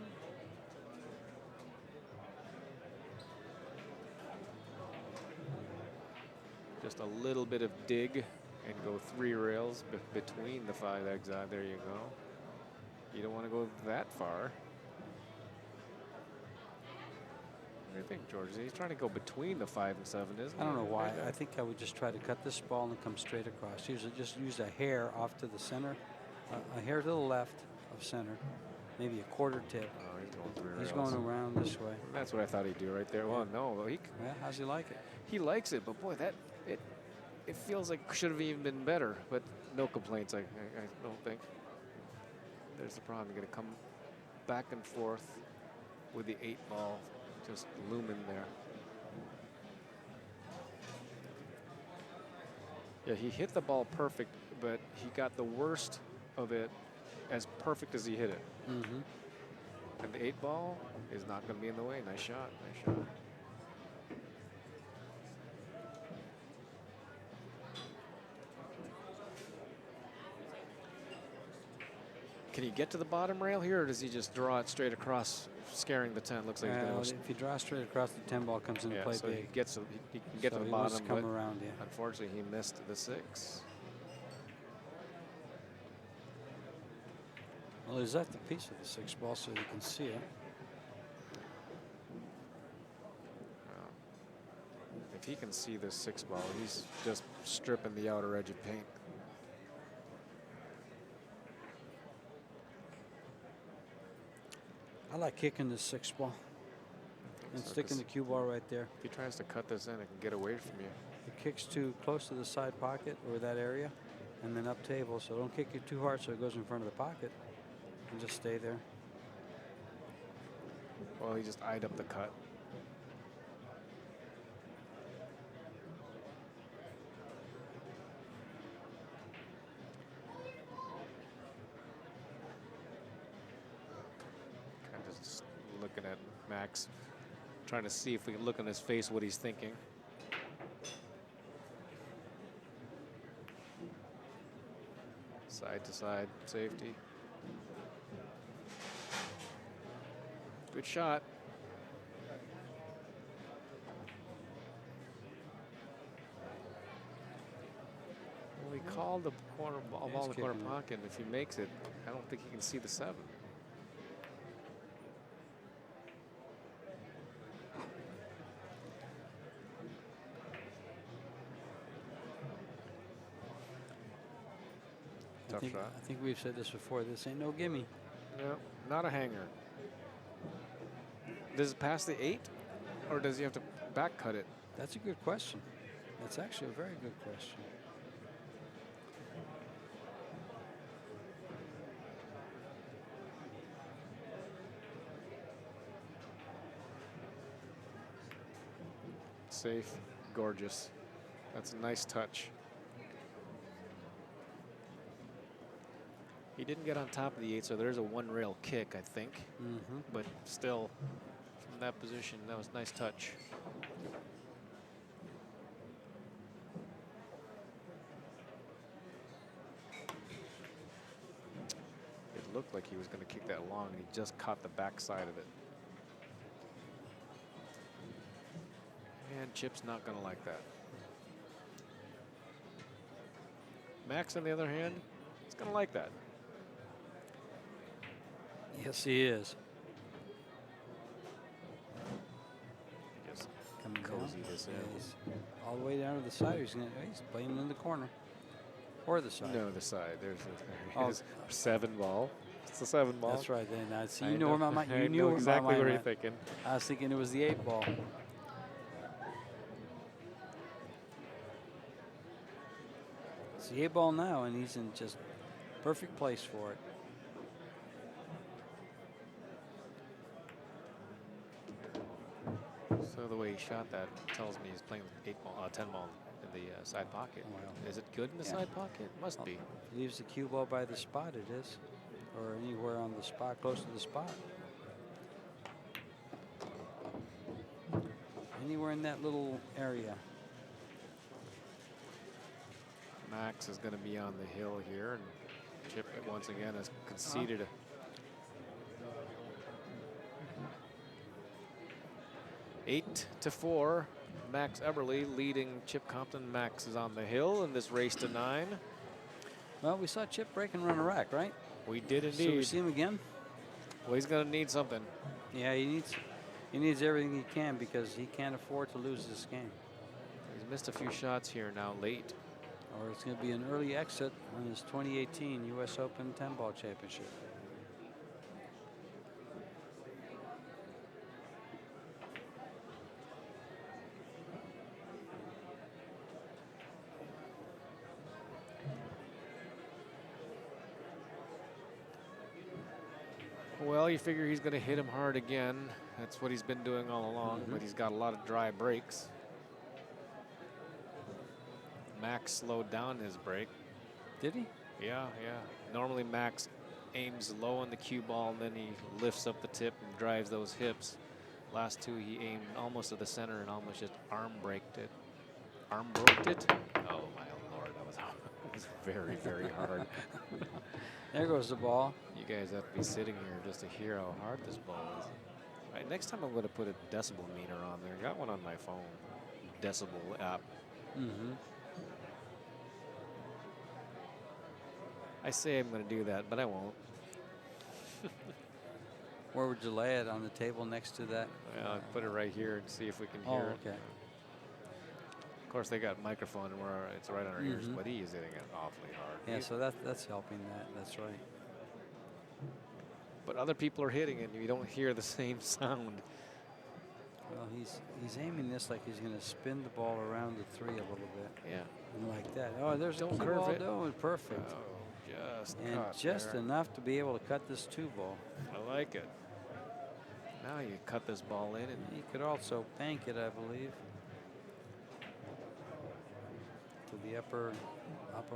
Just a little bit of dig and go 3 rails between the 5 eggs out. There you go. You don't want to go that far. What do you think, George? He's trying to go between the 5 and 7, isn't he? I don't know why. I think I would just try to cut this ball and come straight across. Just use a hair off to the center, a hair to the left of center, maybe a quarter tip. Oh, he's going 3 rails. He's going around this way. That's what I thought he'd do right there. Well, no, Yeah, how's he like it? he likes it, but boy, it feels like should have even been better. But no complaints. I don't think. There's the problem. You're going to come back and forth with the 8 ball just looming there. Yeah, he hit the ball perfect, but he got the worst of it as perfect as he hit it. And the 8 ball is not going to be in the way. Nice shot. Nice shot. Can he get to the bottom rail here, or does he just draw it straight across, scaring the 10? Looks like he's going to. If you draw straight across, the 10 ball comes into play so big. he can get to the he bottom, wants to come but around, unfortunately he missed the 6. Well, he's left a piece of the 6 ball so you can see it. If he can see this 6 ball, he's just stripping the outer edge of paint. I like kicking the 6 ball and So sticking the cue ball right there. If he tries to cut this in, it can get away from you. It kicks too close to the side pocket or that area and then up table. So don't kick it too hard so it goes in front of the pocket and just stay there. Well, he just eyed up the cut. Kind of just looking at Max, trying to see if we can look on his face what he's thinking. Side to side safety. Good shot. Well, he called the corner ball in the corner pocket. If he makes it, I don't think he can see the 7. Tough shot. I think we've said this before. This ain't no gimme. No, not a hanger. Does it pass the 8, or does he have to back cut it? That's a good question. That's actually a very good question. Safe, gorgeous. That's a nice touch. He didn't get on top of the 8, so there's a one-rail kick, I think. But still, from that position, that was a nice touch. It looked like he was going to kick that long, and he just caught the backside of it. And Chip's not going to like that. Max, on the other hand, is going to like that. Yes, he is. Just Coming cozy down. this Yeah, in. he's all the way down to the side. He's playing in the corner. Or the side. No, the side. There's Oh. his 7 ball. It's the 7 ball. That's right. Then I see. I You know where my mind. I You knew know where exactly my mind what you're went. thinking. I was thinking it was the 8 ball. It's the 8 ball now, and he's in just perfect place for it. So the way he shot that tells me he's playing 10 ball in the side pocket. Wow. Is it good in the side pocket? Must be. Leaves the cue ball by the spot, it is. Or anywhere on the spot, close to the spot. Anywhere in that little area. Max is going to be on the hill here, and Chip once again has conceded. 8-4. Max Eberle leading Chip Compton. Max is on the hill in this race to 9. Well, we saw Chip break and run a rack, right? We did So we indeed. see him again? Well, he's going to need something. Yeah, he needs everything he can because he can't afford to lose this game. He's missed a few shots here now late. Or it's going to be an early exit on his 2018 U.S. Open 10-ball championship. Well, you figure he's going to hit him hard again. That's what he's been doing all along, but he's got a lot of dry breaks. Max slowed down his break. Did he? Yeah. Normally Max aims low on the cue ball, and then he lifts up the tip and drives those hips. Last 2, he aimed almost to the center and almost just arm braked it. Arm broked it? Oh, my Lord, that was very, very hard. There goes the ball. You guys have to be sitting here just to hear how hard this ball is. All right, next time I'm going to put a decibel meter on there. Got one on my phone. Decibel app. I say I'm going to do that, but I won't. Where would you lay it? On the table next to that? Well, I'll put it right here and see if we can hear it. Okay. Of course, they got microphone and it's right on our ears, but he is hitting it awfully hard. Yeah, so that's helping that. That's right. But other people are hitting it, and you don't hear the same sound. Well, he's aiming this like he's going to spin the ball around the 3 a little bit. Yeah. And like that. Oh, there's Don't a cue curve ball it. doing perfect. Oh, just And cut just there. enough to be able to cut this 2 ball. I like it. Now you cut this ball in, and He could also bank it, I believe, to the upper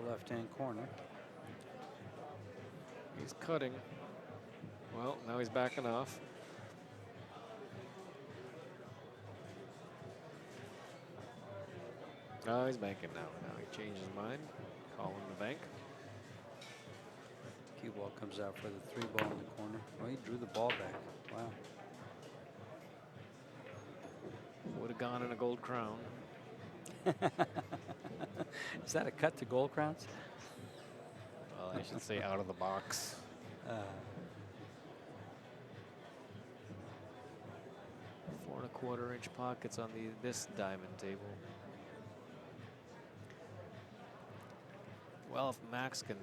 left-hand corner. he's cutting. Well, now he's backing off. Oh, he's banking now. Now he changed his mind. Calling the bank. Cue ball comes out for the 3 ball in the corner. Well, he drew the ball back. Wow. Would have gone in a gold crown. Is that a cut to gold crowns? Well, I should say out of the box. 4 1/4 inch pockets on this diamond table. Well, if Max can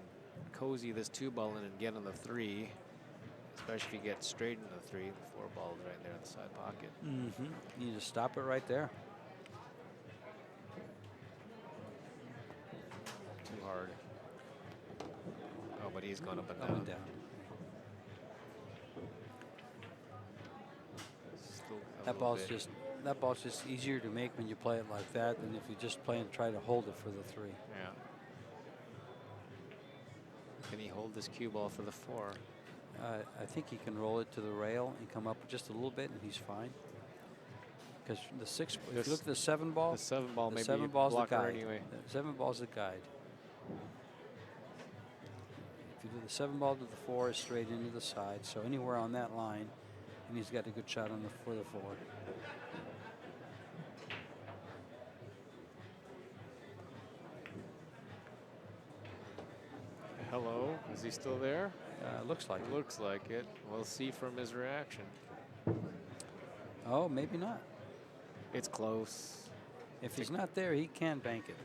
cozy this 2 ball in and get on the 3, especially if he gets straight in the 3, the 4 ball is right there in the side pocket. You just stop it right there. Too hard. Oh, but he's going up and Up down. and down. Still a That little ball's just easier to make when you play it like that than if you just play and try to hold it for the 3. Yeah. Can he hold this cue ball for the 4? I think he can roll it to the rail and come up just a little bit, and he's fine. Because the 6, if you look at the 7 ball, The 7 ball, the maybe 7 you ball's the block her guide. anyway. The 7 ball's the guide. If you do the 7 ball to the 4, it's straight into the side. So anywhere on that line, and he's got a good shot on for the 4. Hello, is he still there? Looks like it. Looks like it. We'll see from his reaction. Oh, maybe not. It's close. If he's not there, he can bank it.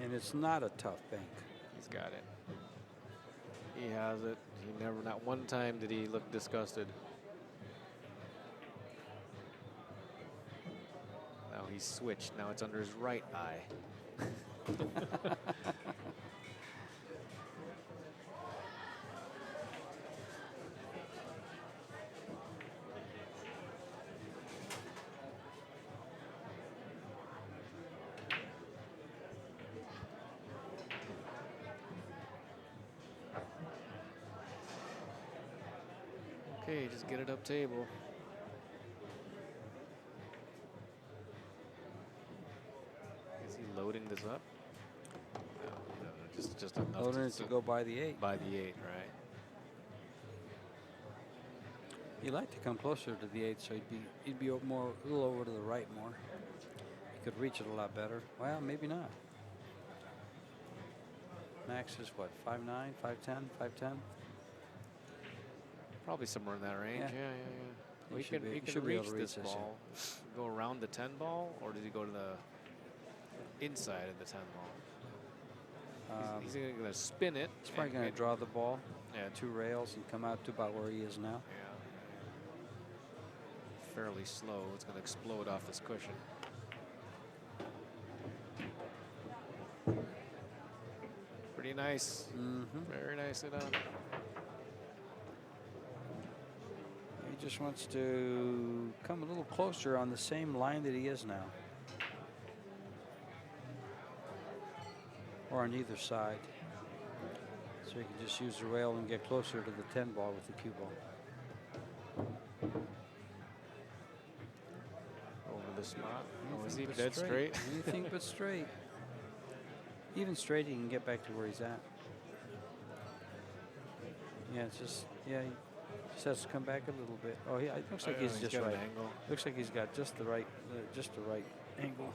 And it's not a tough bank. He's got it. He has it. He never, not one time did he look disgusted. Now he's switched. Now it's under his right eye. Okay, just get it up table. Is he loading this up? No, just enough Loading it to go by the 8. by the 8, right? He'd like to come closer to the 8, so he'd be more a little over to the right more. He could reach it a lot better. Well, maybe not. Max is what, 5'9", 5'10", 5'10"? Probably somewhere in that range. Yeah. Yeah. Well, He should be- he he can should be able reach to this reach this, yeah. ball. Go around the 10 ball, or does he go to the inside of the 10 ball? He's going to spin it. He's probably and going to get- draw the ball, Yeah, 2 rails, and come out to about where he is now. Yeah. Fairly slow. It's going to explode off this cushion. Pretty nice. Very nicely done. He just wants to come a little closer on the same line that he is now. Or on either side. So he can just use the rail and get closer to the 10 ball with the cue ball. Over the spot. Oh, is Anything he but dead straight? Anything but straight. Even straight, he can get back to where he's at. Yeah, it's just, yeah, he just has to come back a little bit. Oh, yeah, it looks like he's just got right. an angle. Looks like he's got just the right angle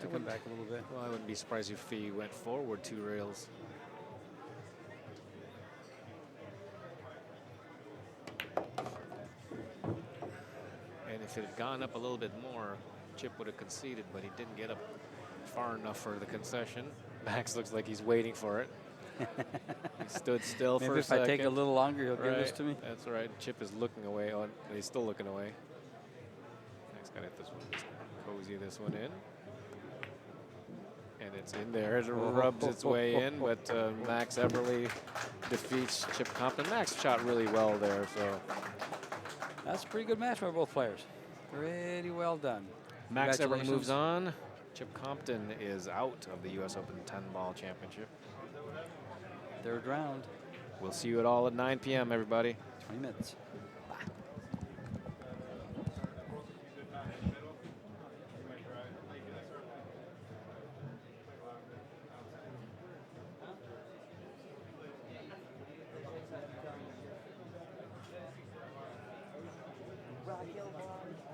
to come back a little bit. Well, I wouldn't be surprised if he went forward 2 rails. And if it had gone up a little bit more, Chip would have conceded, but he didn't get up far enough for the concession. Max looks like he's waiting for it. He stood still for Maybe a if second. I take a little longer, he'll give this Right, to me. That's right. Chip is looking away. Oh, and he's still looking away. Max got to hit this one. Just cozy this one in. And it's in there. It rubs its way in, but Max Eberle defeats Chip Compton. Max shot really well there, so. That's a pretty good match by both players. Pretty well done. Max Eberle Congratulations. moves on. Chip Compton is out of the U.S. Open 10-ball championship. 3rd round, We'll see you at all at 9 p.m., everybody. 20 minutes. Rock Hill Bar.